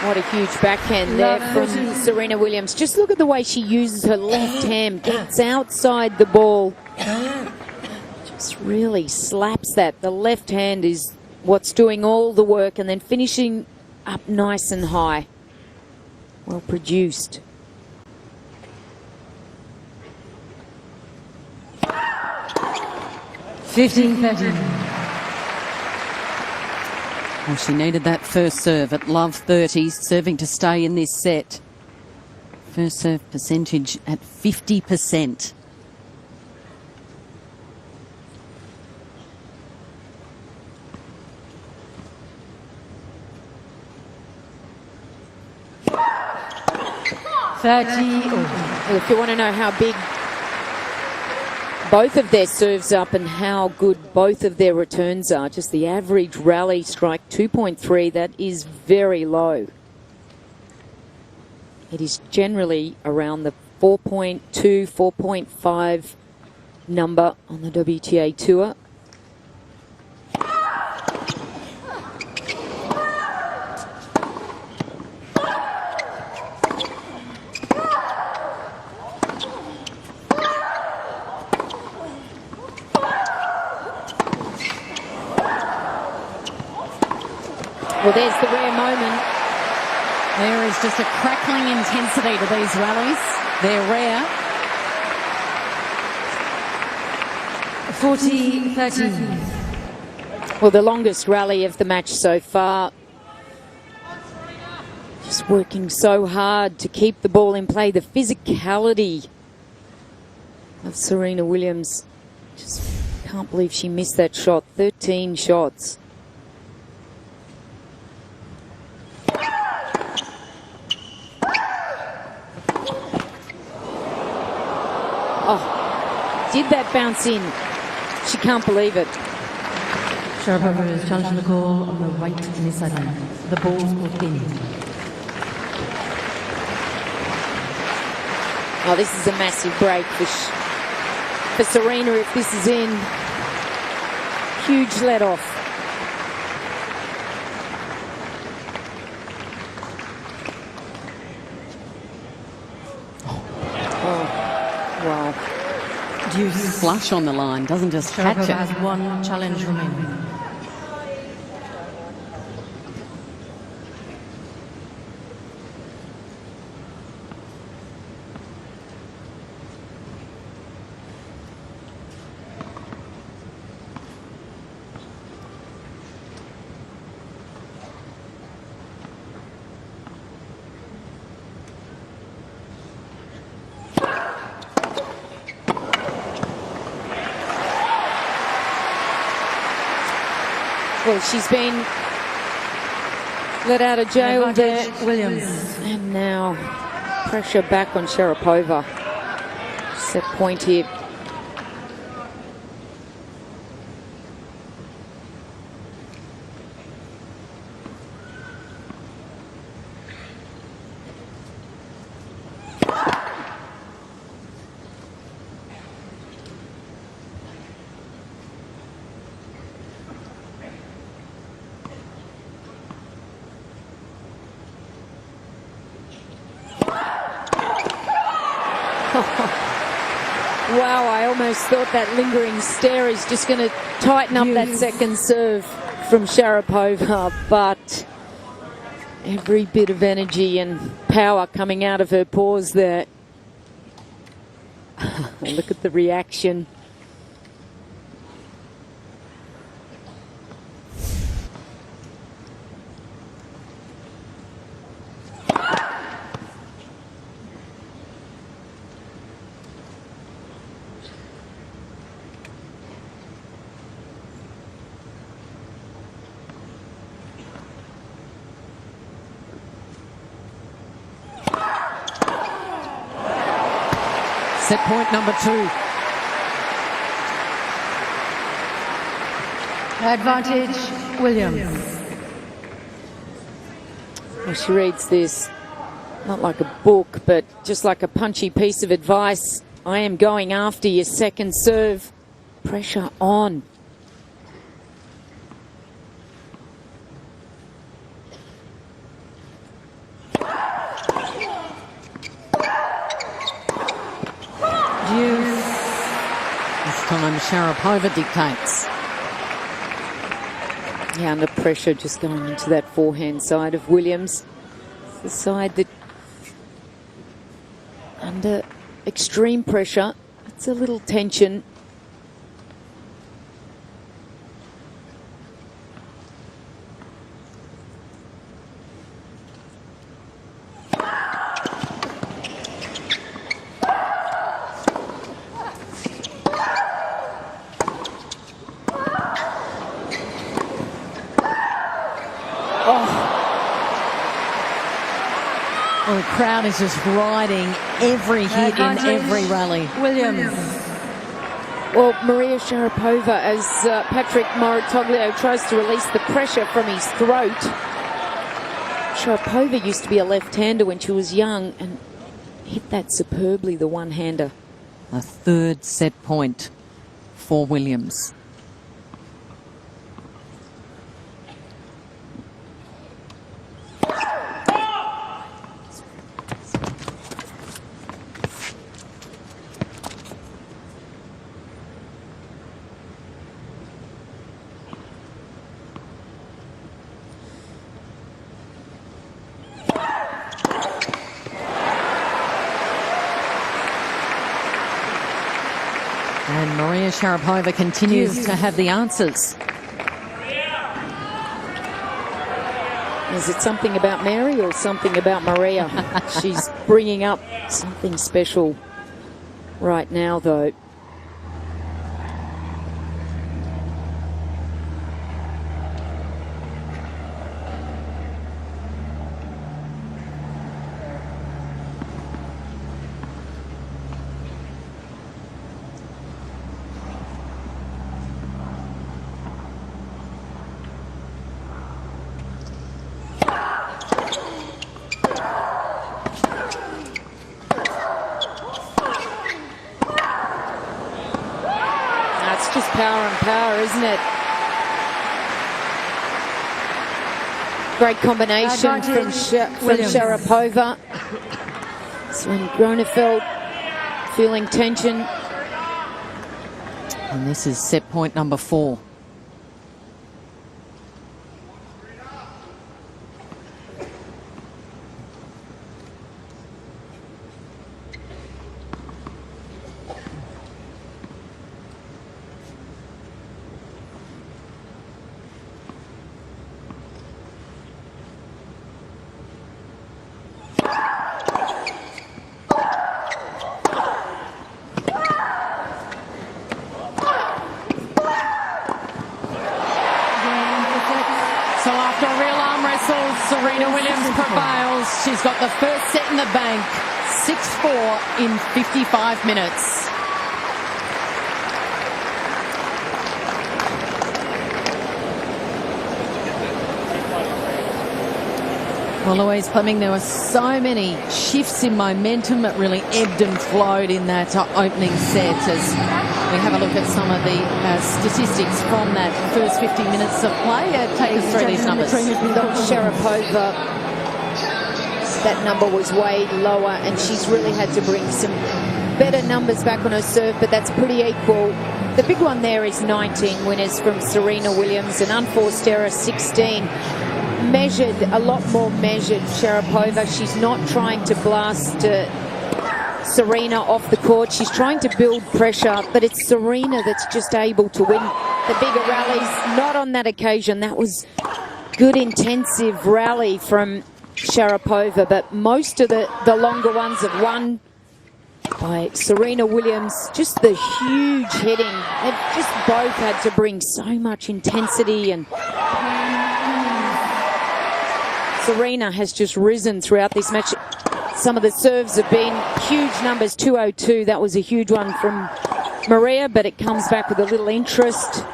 What a huge backhand there from Serena Williams. Just look at the way she uses her left hand, gets outside the ball. Just really slaps that. The left hand is what's doing all the work, and then finishing up nice and high. Well produced. Well, she needed that first serve at love 30, serving to stay in this set. First serve percentage at 50%. Well, if you want to know how big both of their serves up and how good both of their returns are, just the average rally strike 2.3, that is very low. It is generally around the 4.2, 4.5 number on the WTA Tour. Well, there's the rare moment. There is just a crackling intensity to these rallies. They're rare. 40-13. Well, the longest rally of the match so far. Just working so hard to keep the ball in play. The physicality of Serena Williams. Just can't believe she missed that shot. 13 shots. Oh, did that bounce in? She can't believe it. Sharapova is challenging the call on the right near sideline. The ball's called in. Oh, this is a massive break for Serena if this is in. Huge let off. Oh, wow. Deuce flush on the line, doesn't just catch Sharapova it. has one challenge remaining. Well, she's been let out of jail there. Advantage, Williams. And now pressure back on Sharapova. Set point here. Wow, I almost thought that lingering stare is just going to tighten up that second serve from Sharapova, but every bit of energy and power coming out of her paws there. Look at the reaction. Set point number 2. Advantage, Williams. Well, she reads this not like a book, but just like a punchy piece of advice. I am going after your second serve. Pressure on. This time Sharapova dictates. Yeah, under pressure, just going into that forehand side of Williams. It's the side that, under extreme pressure, it's a little tension. Well, the crowd is just riding every hit in every rally. Williams. Well, Maria Sharapova, as Patrick Moratoglio tries to release the pressure from his throat. Sharapova used to be a left-hander when she was young and hit that superbly, the one-hander. A third set point for Williams. And Maria Sharapova continues to have the answers. Is it something about Mary or something about Maria? She's bringing up something special right now, though. it's just power and power, isn't it? Great combination from Sharapova. Sven Gronefeld feeling tension. And this is set point number 4. So after a real arm wrestle, Serena Williams prevails. She's got the first set in the bank, 6-4 in 55 minutes. Well, Louise Fleming, there were so many shifts in momentum. It really ebbed and flowed in that opening set as we have a look at some of the statistics from that first 50 minutes of play. Take us through these numbers. Sharapova, that number was way lower, and she's really had to bring some better numbers back on her serve, but that's pretty equal. The big one there is 19 winners from Serena Williams, an unforced error 16. Measured, a lot more measured Sharapova. She's not trying to blast Serena off the court. She's trying to build pressure, but it's Serena that's just able to win the bigger rallies. Not on that occasion. That was good intensive rally from Sharapova, but most of the longer ones have won by Serena Williams. Just the huge hitting. They've just both had to bring so much intensity, and Serena has just risen throughout this match. Some of the serves have been huge numbers. 202, that was a huge one from Maria, but it comes back with a little interest.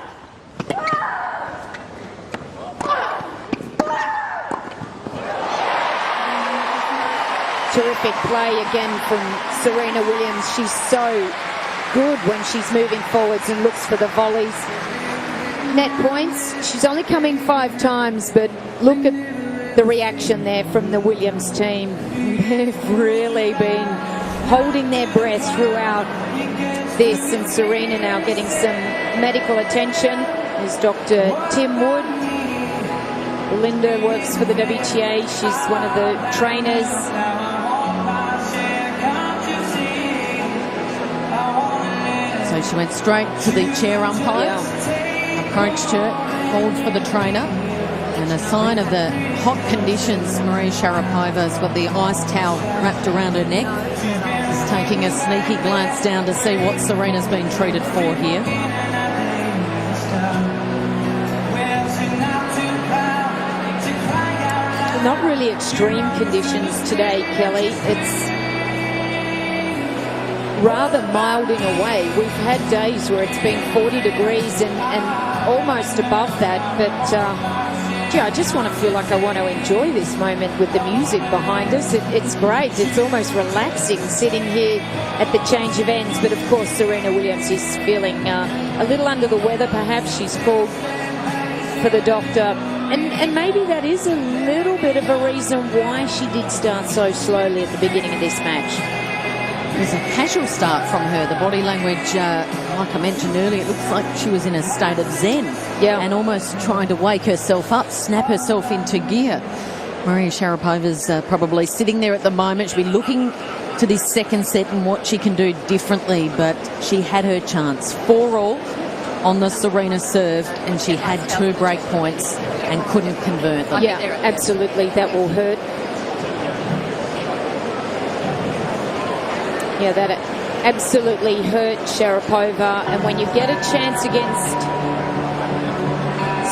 Terrific play again from Serena Williams. She's so good when she's moving forwards and looks for the volleys. Net points, she's only come in 5 times, but look at the reaction there from the Williams team. They've really been holding their breath throughout this, and Serena now getting some medical attention. There's Dr. Tim Wood. Linda works for the WTA. She's one of the trainers. So she went straight to the chair umpire, approached her, called for the trainer. And a sign of the hot conditions, Maria Sharapova's got the ice towel wrapped around her neck. Just taking a sneaky glance down to see what Serena's been treated for here. Not really extreme conditions today, Kelly. It's rather mild in a way. We've had days where it's been 40 degrees and almost above that, but I just want to feel like I want to enjoy this moment with the music behind us. It's great. It's almost relaxing sitting here at the change of ends. But of course, Serena Williams is feeling a little under the weather. Perhaps she's called for the doctor. And maybe that is a little bit of a reason why she did start so slowly at the beginning of this match. It was a casual start from her. The body language, like I mentioned earlier, it looks like she was in a state of zen. Yeah. And almost trying to wake herself up, snap herself into gear. Maria Sharapova's probably sitting there at the moment. She'll be looking to this second set and what she can do differently. But she had her chance. 4-all on the Serena serve, and she had 2 break points and couldn't convert them. Yeah, absolutely. That will hurt. Yeah, that absolutely hurt Sharapova. And when you get a chance against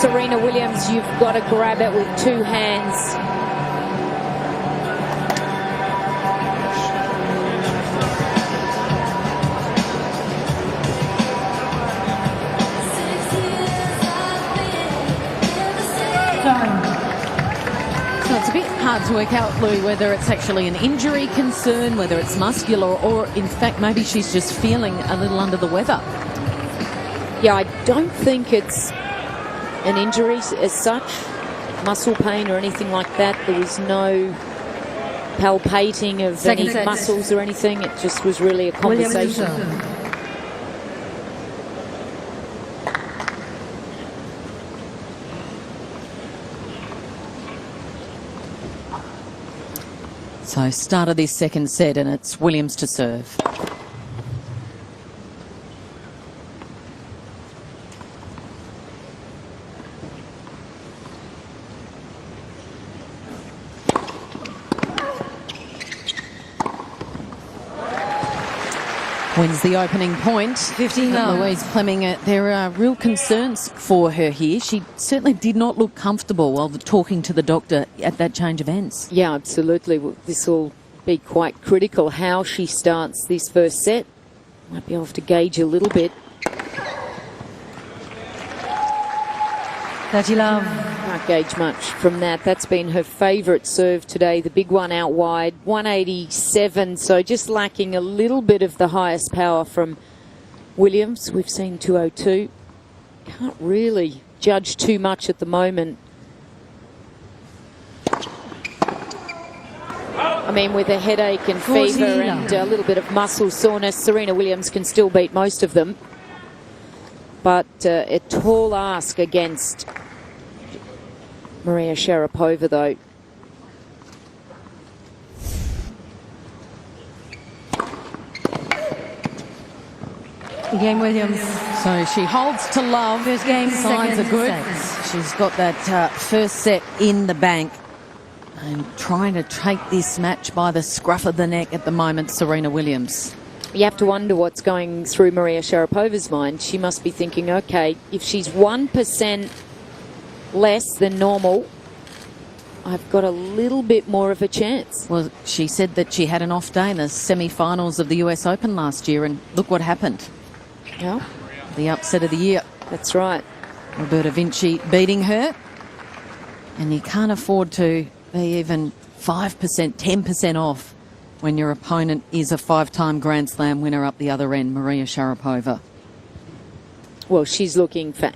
Serena Williams, you've got to grab it with 2 hands. So it's a bit hard to work out, Louis, whether it's actually an injury concern, whether it's muscular, or in fact maybe she's just feeling a little under the weather. Yeah, I don't think it's an injury as such, muscle pain or anything like that. There was no palpating of Second any set. muscles or anything. It just was really a conversation. So start of this second set, and it's Williams to serve. Wins the opening point. 15 love. Louise Fleming, there are real concerns for her here. She certainly did not look comfortable while talking to the doctor at that change of ends. Yeah, absolutely. Well, this will be quite critical how she starts this first set. Might be able to gauge a little bit. 30 love. Can't gauge much from that. That's been her favourite serve today. The big one out wide, 187. So just lacking a little bit of the highest power from Williams. We've seen 202. Can't really judge too much at the moment. I mean, with a headache and fever and a little bit of muscle soreness, Serena Williams can still beat most of them. But a tall ask against Maria Sharapova, though. Game Williams. So she holds to love. First game, Signs second are good. set. She's got that first set in the bank. And trying to take this match by the scruff of the neck at the moment, Serena Williams. You have to wonder what's going through Maria Sharapova's mind. She must be thinking, okay, if she's 1% less than normal, I've got a little bit more of a chance. Well, she said that she had an off day in the semi-finals of the US Open last year, and look what happened. Yeah, The upset of the year. that's right. Roberta Vinci beating her. And you can't afford to be even 5%, 10% off when your opponent is a 5-time Grand Slam winner up the other end, Maria Sharapova. Well, she's looking for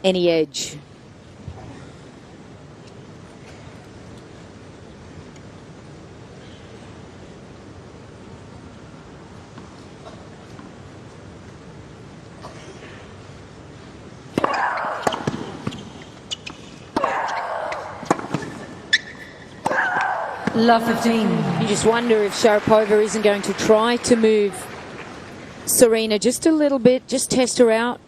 any edge. Love 15. You just wonder if Sharapova isn't going to try to move Serena just a little bit, just test her out.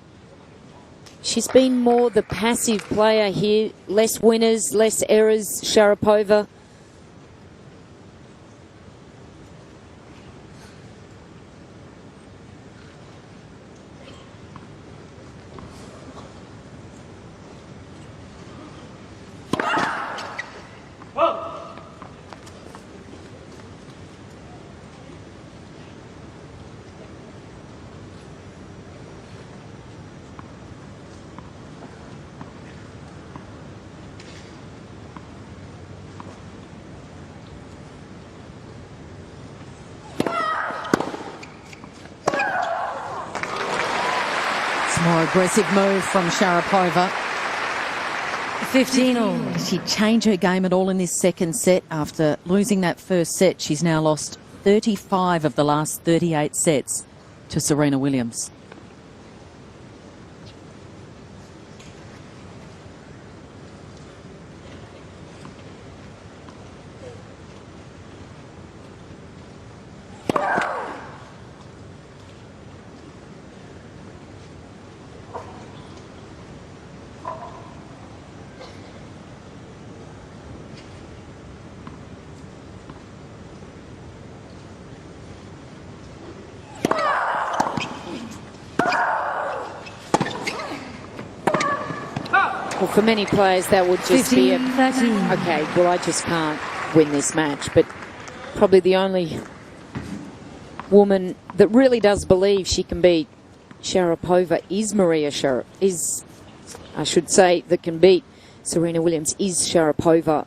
She's been more the passive player here, less winners, less errors, Sharapova. More aggressive move from Sharapova. 15 all. Did she change her game at all in this second set? After losing that first set, she's now lost 35 of the last 38 sets to Serena Williams. Well, for many players, that would just be a... 13. Okay, well, I just can't win this match. But probably the only woman that really does believe she can beat Sharapova is I should say, that can beat Serena Williams is Sharapova.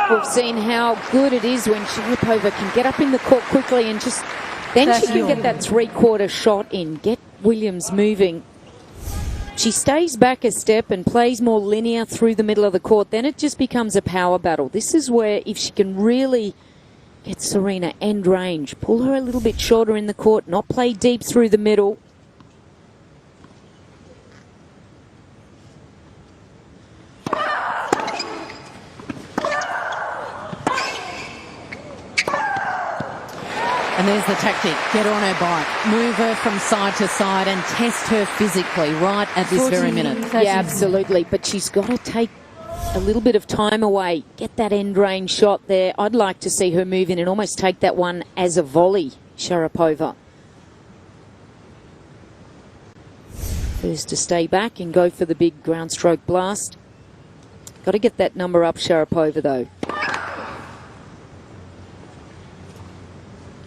We've seen how good it is when Sharapova can get up in the court quickly and just... Then she can get that three-quarter shot in, get Williams moving. She stays back a step and plays more linear through the middle of the court. Then it just becomes a power battle. This is where if she can really get Serena end range, pull her a little bit shorter in the court, not play deep through the middle. And there's the tactic. Get on her bike. Move her from side to side and test her physically right at this very minute. Yeah, absolutely. But she's got to take a little bit of time away. Get that end range shot there. I'd like to see her move in and almost take that one as a volley, Sharapova. First to stay back and go for the big ground stroke blast. Got to get that number up, Sharapova, though.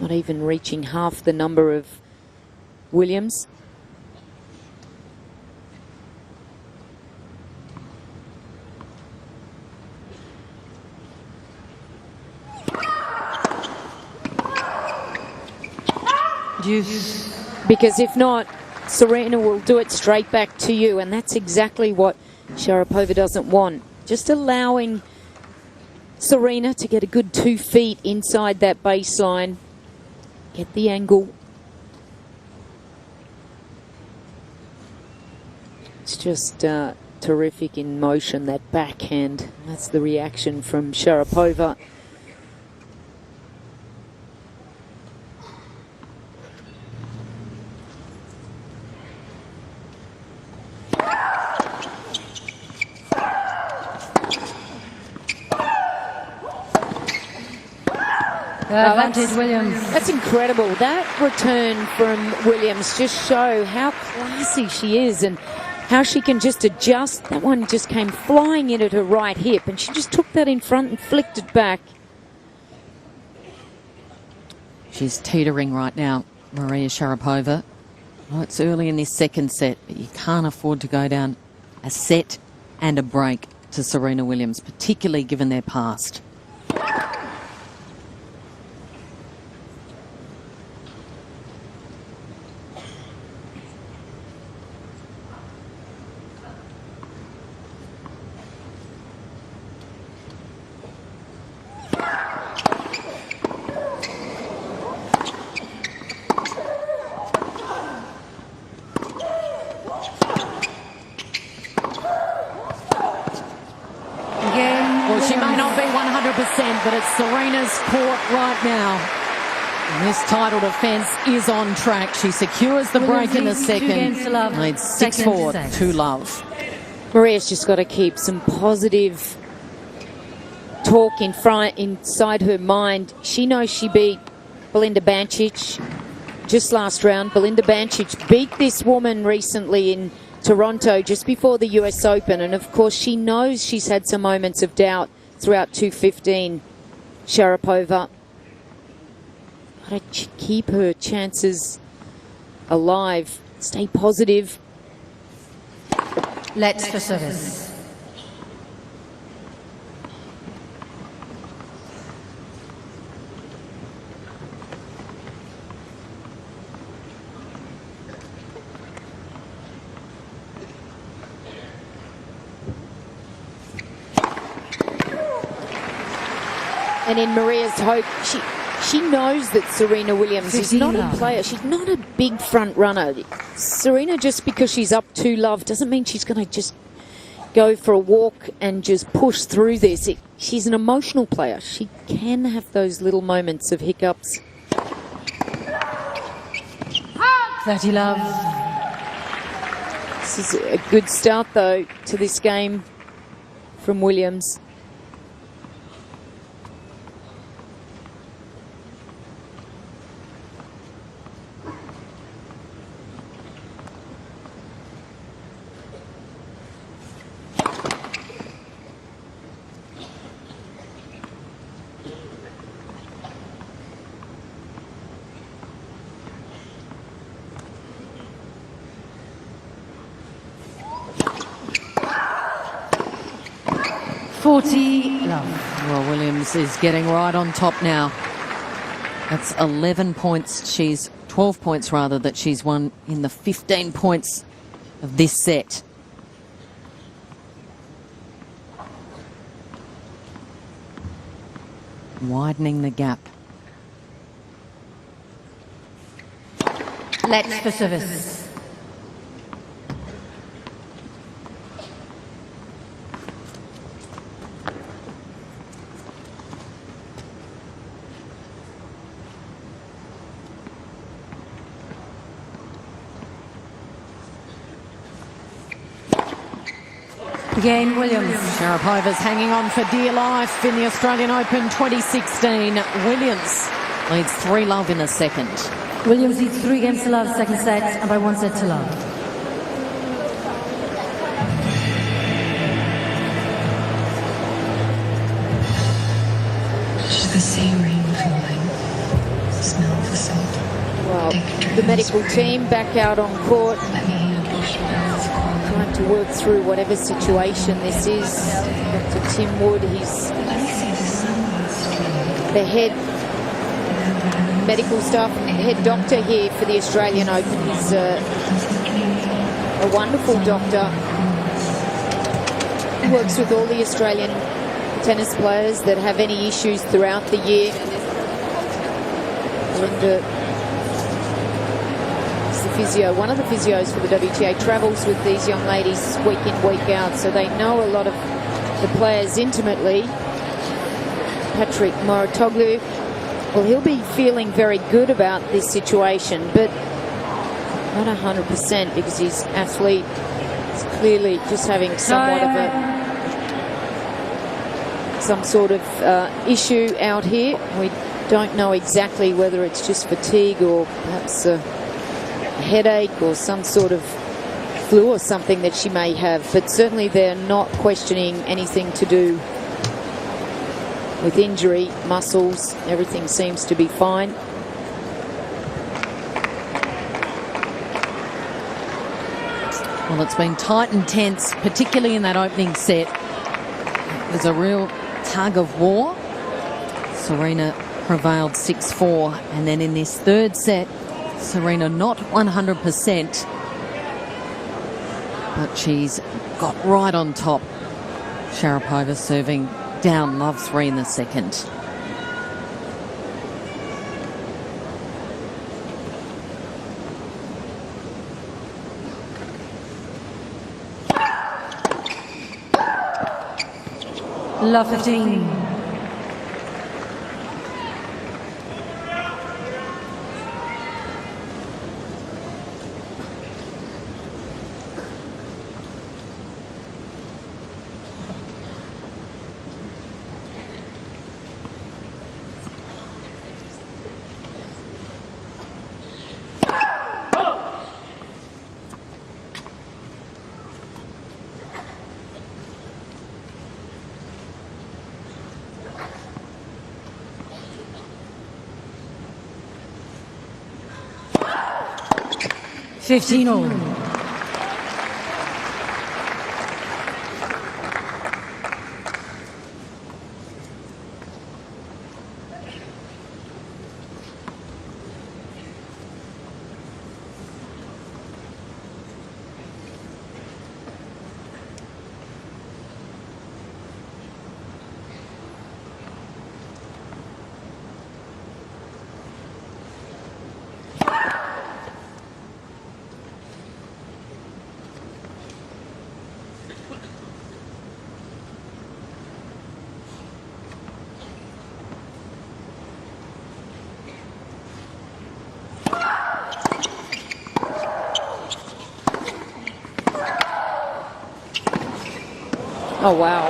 Not even reaching half the number of Williams. Because if not, Serena will do it straight back to you, and that's exactly what Sharapova doesn't want. Just allowing Serena to get a good 2 feet inside that baseline. Get the angle. It's just terrific in motion, that backhand. That's the reaction from Sharapova. Williams. That's incredible. That return from Williams just show how classy she is and how she can just adjust. That one just came flying in at her right hip and she just took that in front and flicked it back. She's teetering right now, Maria Sharapova. Oh, it's early in this second set, but you can't afford to go down a set and a break to Serena Williams, particularly given their past. She may not be 100%, but it's Serena's court right now. And this title defence is on track. She secures the break in the second. Leads 6-4 to love. Maria's just got to keep some positive talk inside her mind. She knows she beat Belinda Bencic just last round. Belinda Bencic beat this woman recently in Toronto just before the US Open, and of course she knows she's had some moments of doubt throughout 2:15. Sharapova, gotta keep her chances alive, stay positive. Let's for service. And in Maria's hope, she knows that Serena Williams is not a player. She's not a big front runner. Serena, just because she's up 2-love, doesn't mean she's going to just go for a walk and just push through this. She's an emotional player. She can have those little moments of hiccups. 30-love. This is a good start, though, to this game from Williams. 40 love. Well, Williams is getting right on top now. That's 11 points. She's 12 points rather that she's won in the 15 points of this set. Widening the gap. Let's for service. Again, Williams. Sharapova's hanging on for dear life in the Australian Open 2016. Williams leads 3-love in the second. Williams leads 3 games to love, second set, and by 1 set to love. The sea rain falling, smell the salt. Well, the medical team back out on court, trying to work through whatever situation this is. Dr. Tim Wood, he's the head medical staff, head doctor here for the Australian Open. He's a wonderful doctor. He works with all the Australian tennis players that have any issues throughout the year. Linda is the physio, one of the physios for the WTA, travels with these young ladies week in, week out, so they know a lot of the players intimately. Patrick Mouratoglou, well, he'll be feeling very good about this situation, but not 100% because his athlete is clearly just having somewhat of some sort of issue out here. We don't know exactly whether it's just fatigue or perhaps a headache or some sort of flu or something that she may have, but certainly they're not questioning anything to do with injury, muscles. Everything seems to be fine. Well, it's been tight and tense, particularly in that opening set. It was a real tug of war. Serena prevailed 6-4, and then in this third set, Serena not 100%, but she's got right on top. Sharapova serving down love 3 in the second. Love 15. $15 all. Oh, wow.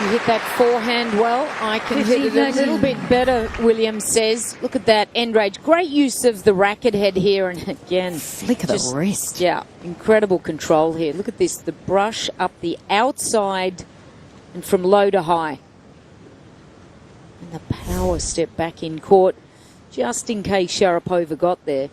You hit that forehand well. I can hit it a little bit better, Williams says. Look at that end range. Great use of the racket head here. And again, Flick of the wrist. Yeah, incredible control here. Look at this. The brush up the outside and from low to high. And the power step back in court just in case Sharapova got there.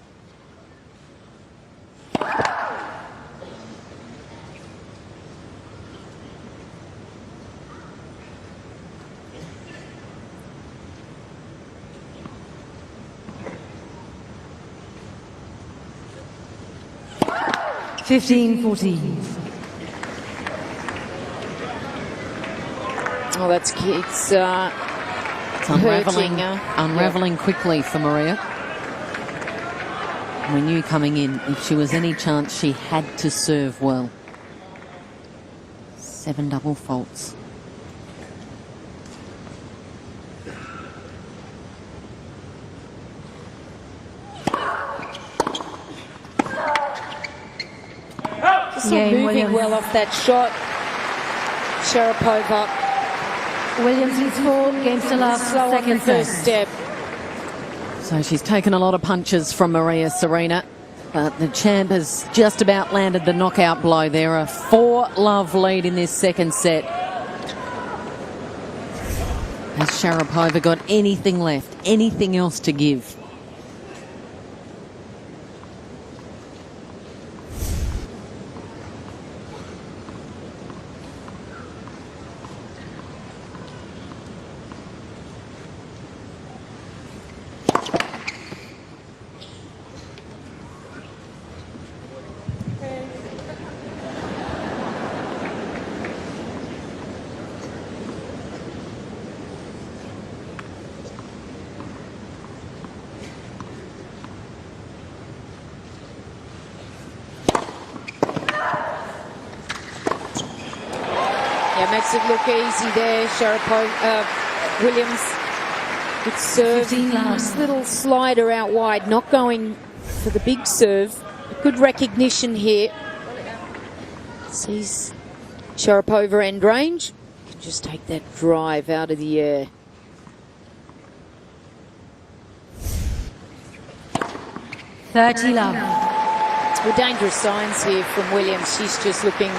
15-14. Oh, that's it's Unraveling, hurting, unraveling quickly for Maria. We knew coming in, if she was any chance, she had to serve well. 7 double faults. Just not moving well off that shot. Sharapova. Williams leads 4 games to love. Slow on the Second first set. step. So she's taken a lot of punches from Maria Serena, but the champ has just about landed the knockout blow. They're a 4-love lead in this second set. Has Sharapova got anything left, anything else to give? Yeah, makes it look easy there. Sharapova, Williams. Good serve. 15 love. Nice little slider out wide. Not going for the big serve. Good recognition here. Sees Sharapova end range. Can just take that drive out of the air. $30 love. Well, dangerous signs here from Williams. She's just looking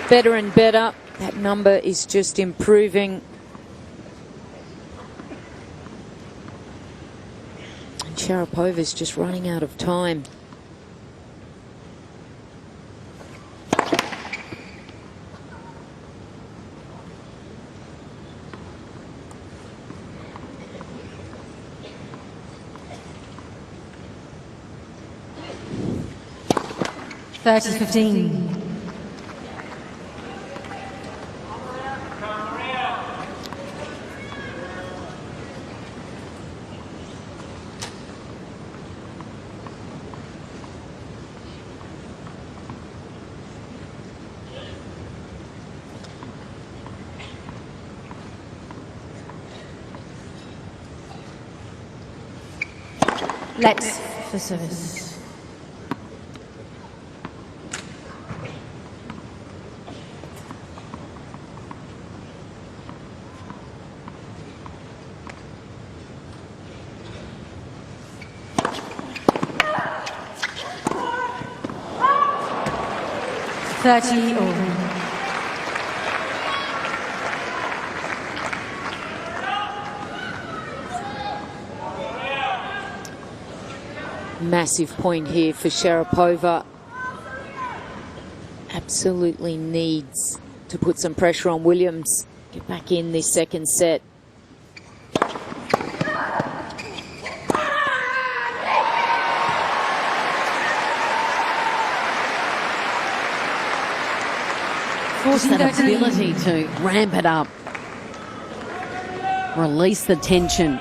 better and better. That number is just improving. And Sharapova's just running out of time. $30-15. Let's for service. $30 all. Massive point here for Sharapova. Absolutely needs to put some pressure on Williams. Get back in this second set. Just that ability to ramp it up. Release the tension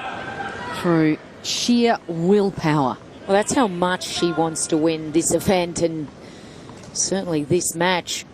through sheer willpower. Well, that's how much she wants to win this event and certainly this match.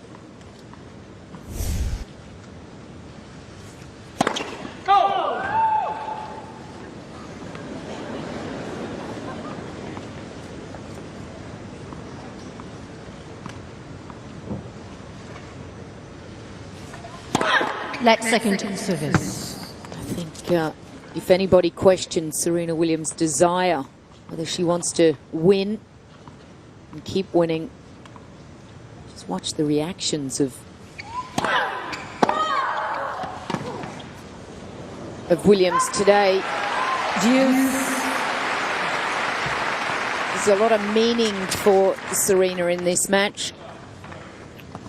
Let's second service. I think if anybody questions Serena Williams' desire, whether she wants to win and keep winning, just watch the reactions of Williams today. There's a lot of meaning for Serena in this match.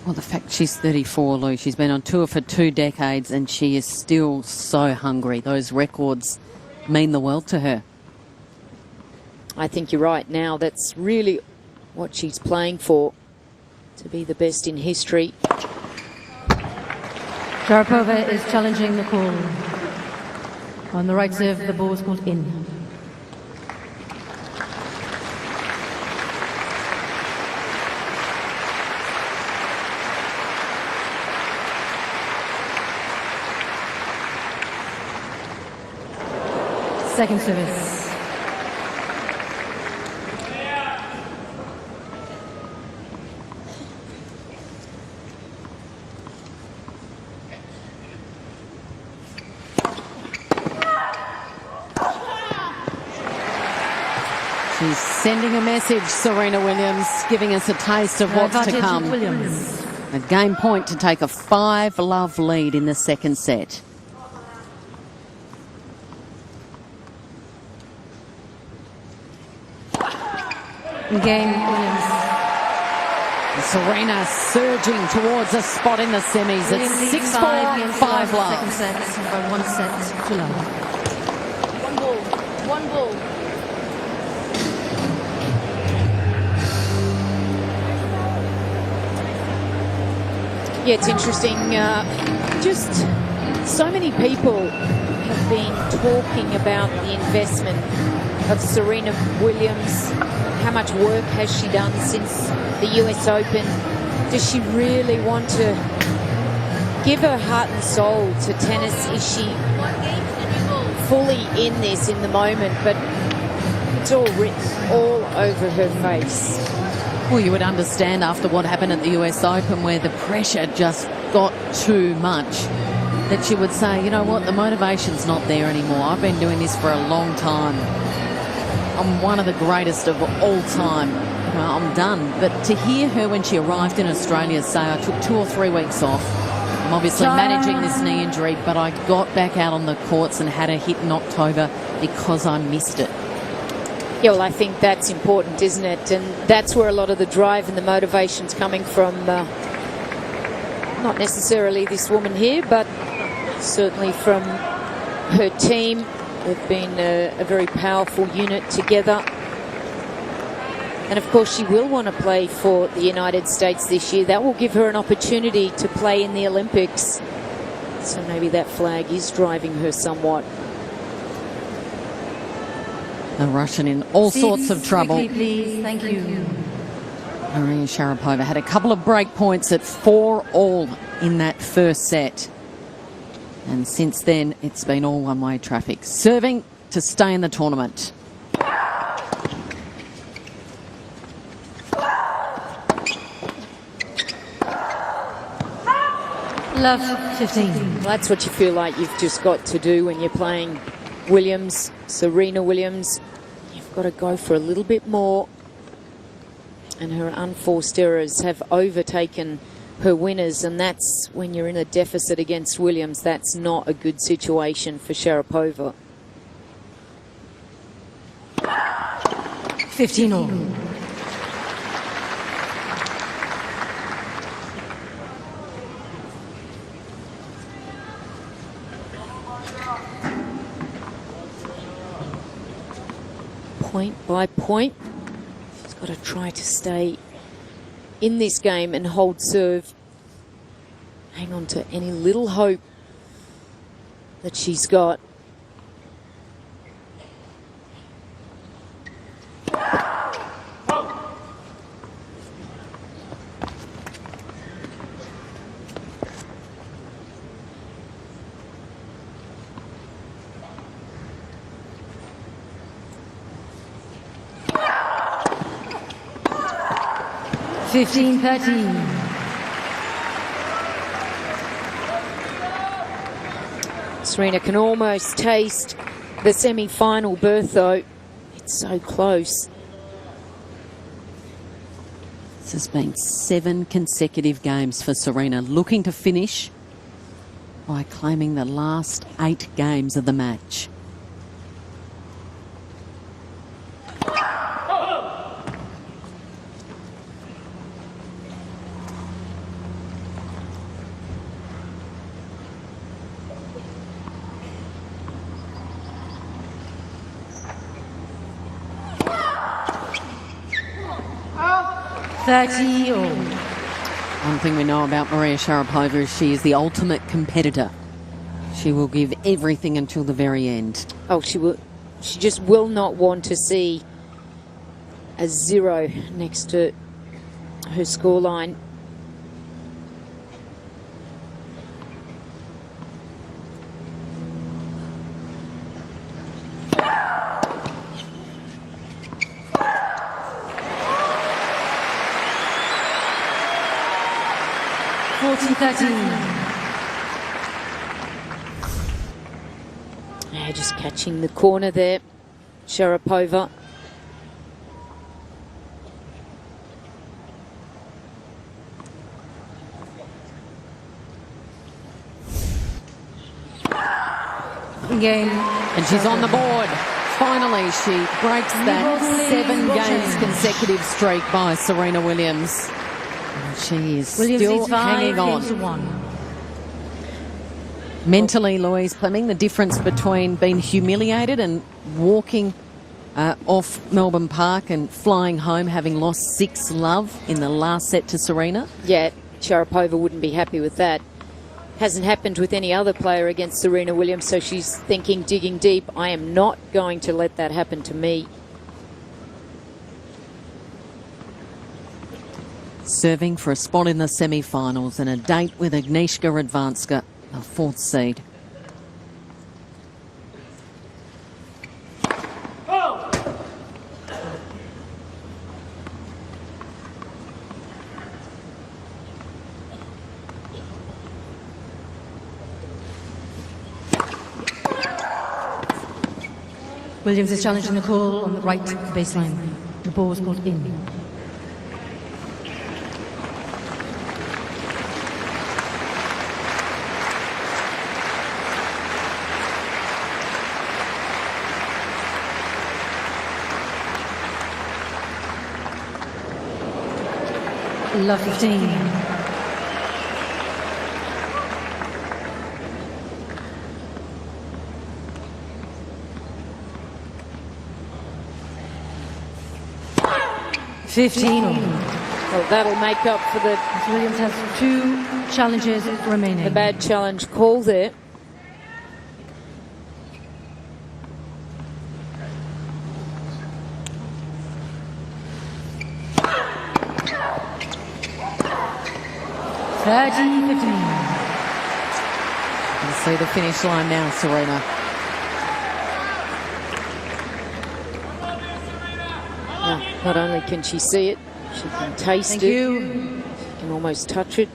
Well, the fact she's 34, Lou, she's been on tour for 2 decades and she is still so hungry. Those records mean the world to her. I think you're right now. That's really what she's playing for. to be the best in history. Sharapova is challenging the call. On the right serve, the ball is called in. Second service. She's sending a message, Serena Williams, giving us a taste of what's to Advantage come. Williams. A game point to take a 5-love lead in the second set. Game Williams. Serena surging towards a spot in the semis. It's 6-4, 5-love. Second set by 1 set to love. One ball. One ball. Yeah, it's interesting. Just so many people have been talking about the investment of Serena Williams. How much work has she done since the US Open? Does she really want to give her heart and soul to tennis? Is she fully in this in the moment? But it's all written all over her face. Well, you would understand after what happened at the US Open, where the pressure just got too much, that she would say, you know what, the motivation's not there anymore. I've been doing this for a long time. I'm one of the greatest of all time. You know, I'm done. But to hear her when she arrived in Australia say, I took 2 or 3 weeks off. I'm obviously managing this knee injury, but I got back out on the courts and had a hit in October because I missed it. Yeah, well, I think that's important, isn't it? And that's where a lot of the drive and the motivation's coming from. Not necessarily this woman here, but certainly from her team. They've been a very powerful unit together. And of course, she will want to play for the United States this year. That will give her an opportunity to play in the Olympics. So maybe that flag is driving her somewhat. The Russian in all sorts of trouble. Quickly, please. Thank you. Maria Sharapova had a couple of break points at 4-all in that first set. And since then, it's been all one-way traffic. Serving to stay in the tournament. Love 15. Well, that's what you feel like you've just got to do when you're playing Williams, Serena Williams. You've got to go for a little bit more. And her unforced errors have overtaken her winners, and that's when you're in a deficit against Williams. That's not a good situation for Sharapova. 15-all. Point by point, she's got to try to stay in this game and hold serve. Hang on to any little hope that she's got. 15-13. Serena can almost taste the semi-final berth, though. It's so close. This has been 7 consecutive games for Serena, looking to finish by claiming the last 8 games of the match. Thirty-all. One thing we know about Maria Sharapova is she is the ultimate competitor. She will give everything until the very end. Oh, she will. She just will not want to see a 0 next to her scoreline. Yeah, just catching the corner there, Sharapova. Game. And she's on the board. Finally, she breaks that 7 games consecutive streak by Serena Williams. And she is still hanging on. Mentally, Louise Fleming, the difference between being humiliated and walking off Melbourne Park and flying home having lost 6-love in the last set to Serena. Yeah, Sharapova wouldn't be happy with that. Hasn't happened with any other player against Serena Williams, so she's thinking, digging deep, I am not going to let that happen to me. Serving for a spot in the semi-finals and a date with Agnieszka Radwanska, the 4th seed. Williams is challenging the call on the right baseline. The ball was called in. Love 15. Well, that'll make up for the Williams has 2 challenges remaining. the bad challenge call there. You can see the finish line now, Serena. Not only can she see it, she can taste it. She can almost touch it.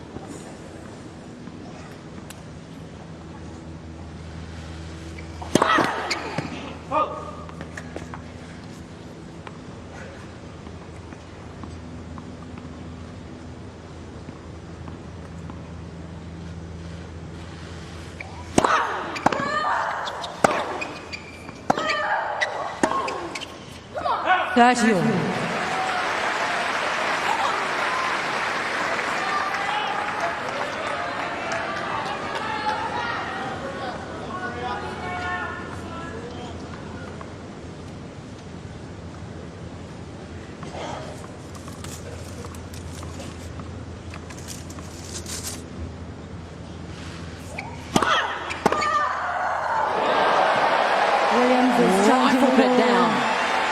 Rifled it down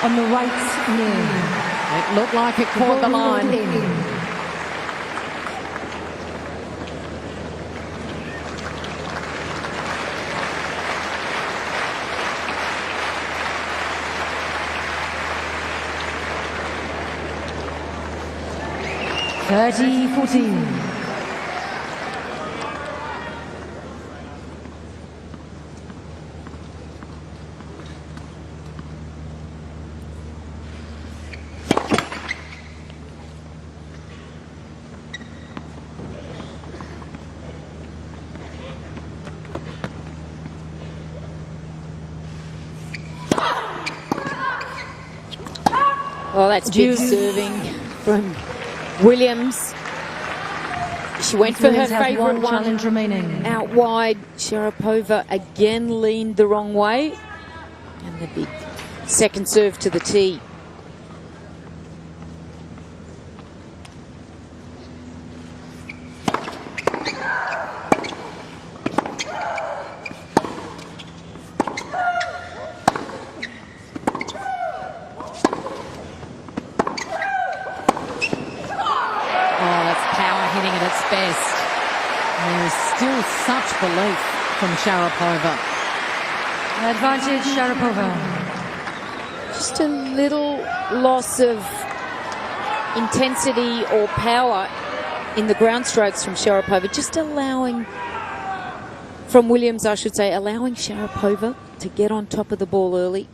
on the right knee. It looked like it caught the line. Well, that's big serving from Williams. She went for her favourite one challenge remaining. Out wide. Sharapova again leaned the wrong way. And the big second serve to the tee. its best. And there is still such belief from Sharapova. Advantage, Sharapova. Just a little loss of intensity or power in the ground strokes from Sharapova, just allowing, from Williams I should say, allowing Sharapova to get on top of the ball early.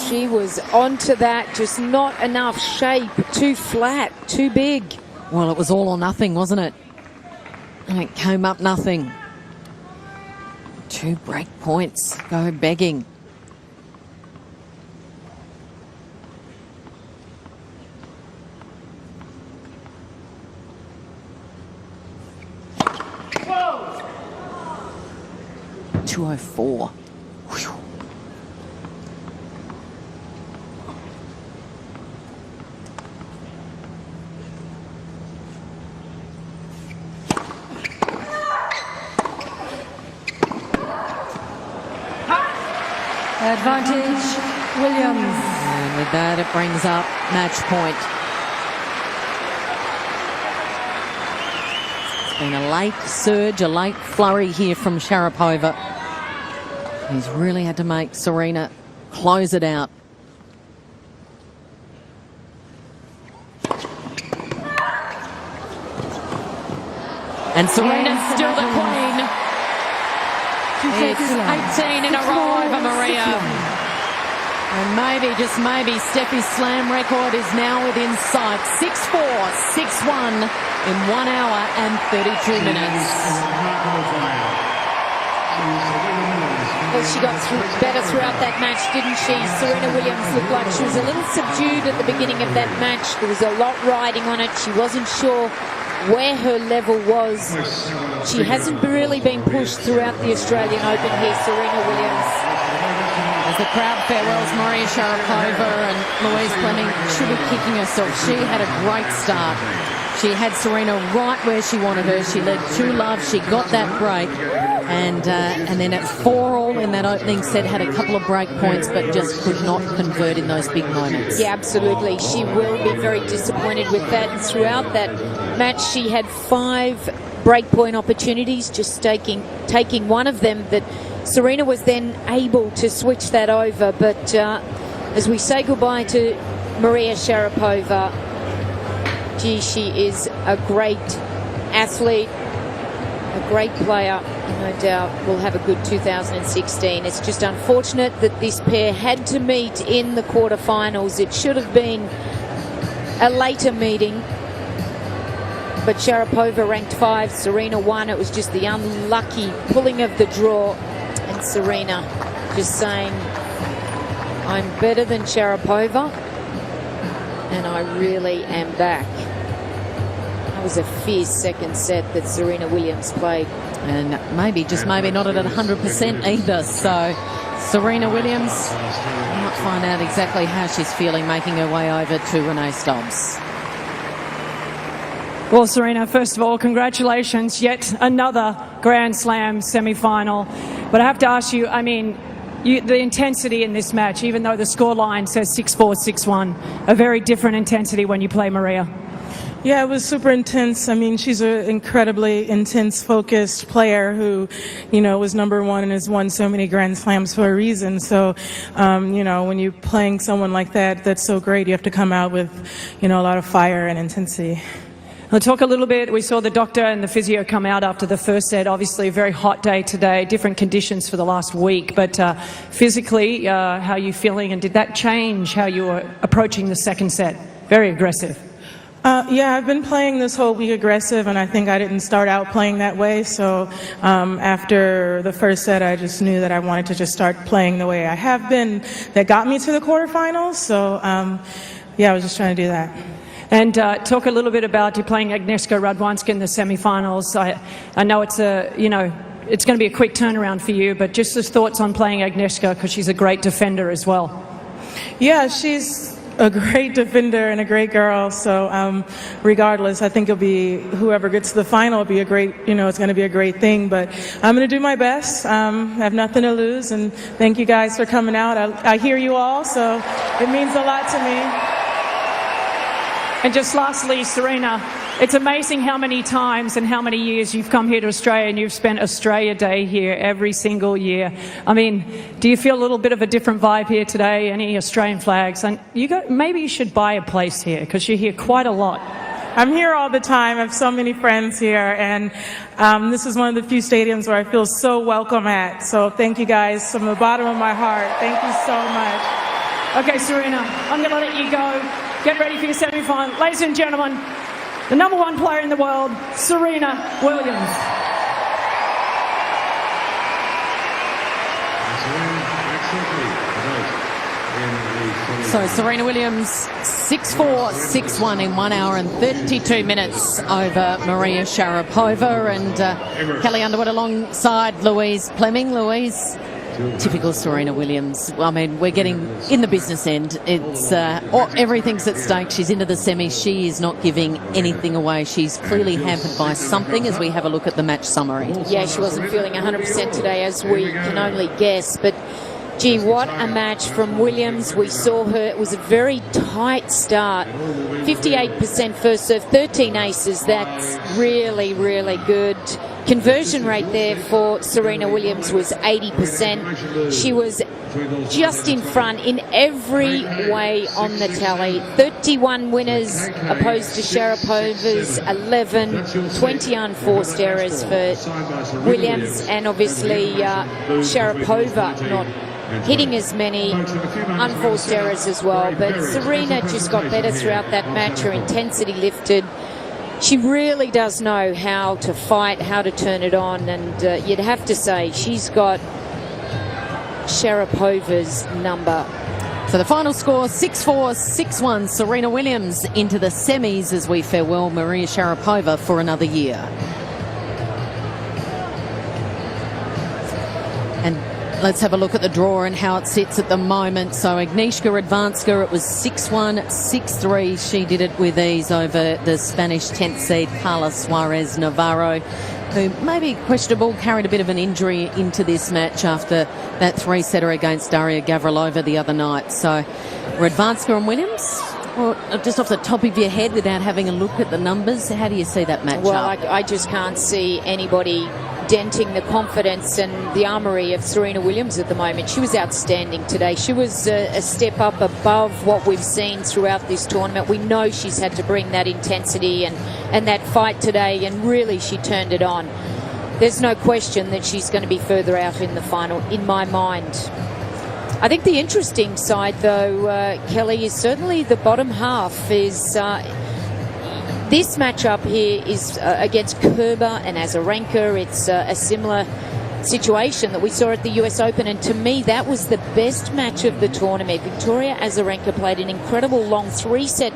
She was onto that, just not enough shape, too flat, too big. Well, it was all or nothing, wasn't it? And it came up nothing. 2 break points go begging. Whoa. 204. Whew. Advantage, Williams. And with that, it brings up match point. It's been a late surge, a late flurry here from Sharapova. He's really had to make Serena close it out. And Serena's still the queen. It's 18 in a row over Maria. And maybe, just maybe, Steffi's slam record is now within sight. 6-4, 6-1 in 1 hour and 32 minutes. Well, she got better throughout that match, didn't she? Serena Williams looked like she was a little subdued at the beginning of that match. There was a lot riding on it. She wasn't sure where her level was. She hasn't really been pushed throughout the Australian Open here, Serena Williams. As the crowd farewells Maria Sharapova and Louise Fleming, she'll be kicking herself. She had a great start. She had Serena right where she wanted her. She led 2-love. She got that break. And then at 4-all in that opening set, had a couple of break points, but just could not convert in those big moments. Yeah, absolutely. She will be very disappointed with that. And throughout that match, she had 5 breakpoint opportunities, just taking one of them. That Serena was then able to switch that over. But as we say goodbye to Maria Sharapova, gee, she is a great athlete, a great player, no doubt will have a good 2016. It's just unfortunate that this pair had to meet in the quarterfinals. It should have been a later meeting, but Sharapova ranked 5, Serena 1. It was just the unlucky pulling of the draw, and Serena just saying, I'm better than Sharapova, and I really am back. That was a fierce second set that Serena Williams played. And maybe, just maybe, not at 100% either. So Serena Williams might find out exactly how she's feeling, making her way over to Renee Stubbs. Well, Serena, first of all, congratulations. Yet another Grand Slam semi-final. But I have to ask you, I mean, the intensity in this match, even though the scoreline says 6-4, 6-1, a very different intensity when you play Maria. Yeah, it was super intense. I mean, she's an incredibly intense, focused player who, you know, was #1 and has won so many Grand Slams for a reason. So, you know, when you're playing someone like that, that's so great. You have to come out with, you know, a lot of fire and intensity. Let's talk a little bit. We saw the doctor and the physio come out after the first set. Obviously, a very hot day today, different conditions for the last week. But physically, how are you feeling? And did that change how you were approaching the second set? Very aggressive. Yeah, I've been playing this whole week aggressive, and I think I didn't start out playing that way. So after the first set, I just knew that I wanted to just start playing the way I have been. That got me to the quarterfinals. So, yeah, I was just trying to do that. And talk a little bit about you playing Agnieszka Radwanska in the semi-finals. I know it's a it's going to be a quick turnaround for you, but just his thoughts on playing Agnieszka, because she's a great defender as well. Yeah, she's a great defender and a great girl. So regardless, I think it'll be whoever gets to the final will be a great, it's going to be a great thing. But I'm going to do my best. I have nothing to lose. And thank you guys for coming out. I hear you all, so it means a lot to me. And just lastly, Serena, it's amazing how many times and how many years you've come here to Australia and you've spent Australia Day here every single year. I mean, do you feel a little bit of a different vibe here today? Any Australian flags? And maybe you should buy a place here, because you're here quite a lot. I'm here all the time. I have so many friends here, and this is one of the few stadiums where I feel so welcome at. So thank you guys from the bottom of my heart. Thank you so much. Okay, Serena, I'm going to let you go. Get ready for your semi-final. Ladies and gentlemen, the #1 player in the world, Serena Williams. So Serena Williams 6-4, 6-1 in 1 hour and 32 minutes over Maria Sharapova, and Kelly Underwood alongside Louise Fleming. Louise, typical Serena Williams. I mean, we're getting in the business end. It's everything's at stake. She's into the semis. She is not giving anything away. She's clearly hampered by something as we have a look at the match summary. Yeah, she wasn't feeling 100% today, as we can only guess. But, gee, what a match from Williams. We saw her. It was a very tight start. 58% first serve, 13 aces. That's really, really good. Conversion rate there for Serena Williams was 80%. She was just in front in every way on the tally. 31 winners opposed to Sharapova's 11, 20 unforced errors for Williams, and obviously Sharapova not hitting as many unforced errors as well. But Serena just got better throughout that match. Her intensity lifted. She really does know how to fight, how to turn it on, and you'd have to say she's got Sharapova's number. So the final score, 6-4, 6-1. Serena Williams into the semis as we farewell Maria Sharapova for another year. And let's have a look at the draw and how it sits at the moment. So Agnieszka Radwanska, it was 6-1, 6-3. She did it with ease over the Spanish 10th seed Carla Suarez Navarro, who maybe questionable, carried a bit of an injury into this match after that 3-setter against Daria Gavrilova the other night. So Radwanska and Williams, well, just off the top of your head without having a look at the numbers, how do you see that match Well, up? I just can't see anybody denting the confidence and the armoury of Serena Williams at the moment. She was outstanding today. She was a step up above what we've seen throughout this tournament. We know she's had to bring that intensity and that fight today, and really she turned it on. There's no question that she's going to be further out in the final, in my mind. I think the interesting side, though, Kelly, is certainly the bottom half. Is this matchup here is against Kerber and Azarenka. It's a similar situation that we saw at the US Open, and to me that was the best match of the tournament. Victoria Azarenka played an incredible long 3-set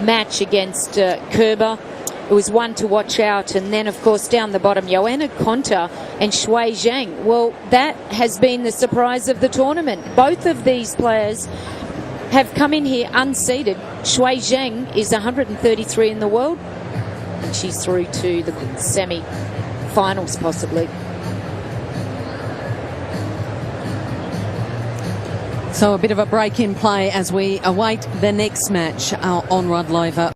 match against Kerber. It was one to watch out. And then, of course, down the bottom, Joanna Konta and Shui Zhang. Well, that has been the surprise of the tournament. Both of these players have come in here unseeded. Shui Zhang is 133 in the world, and she's through to the semi-finals possibly. So a bit of a break in play as we await the next match on Rod Laver.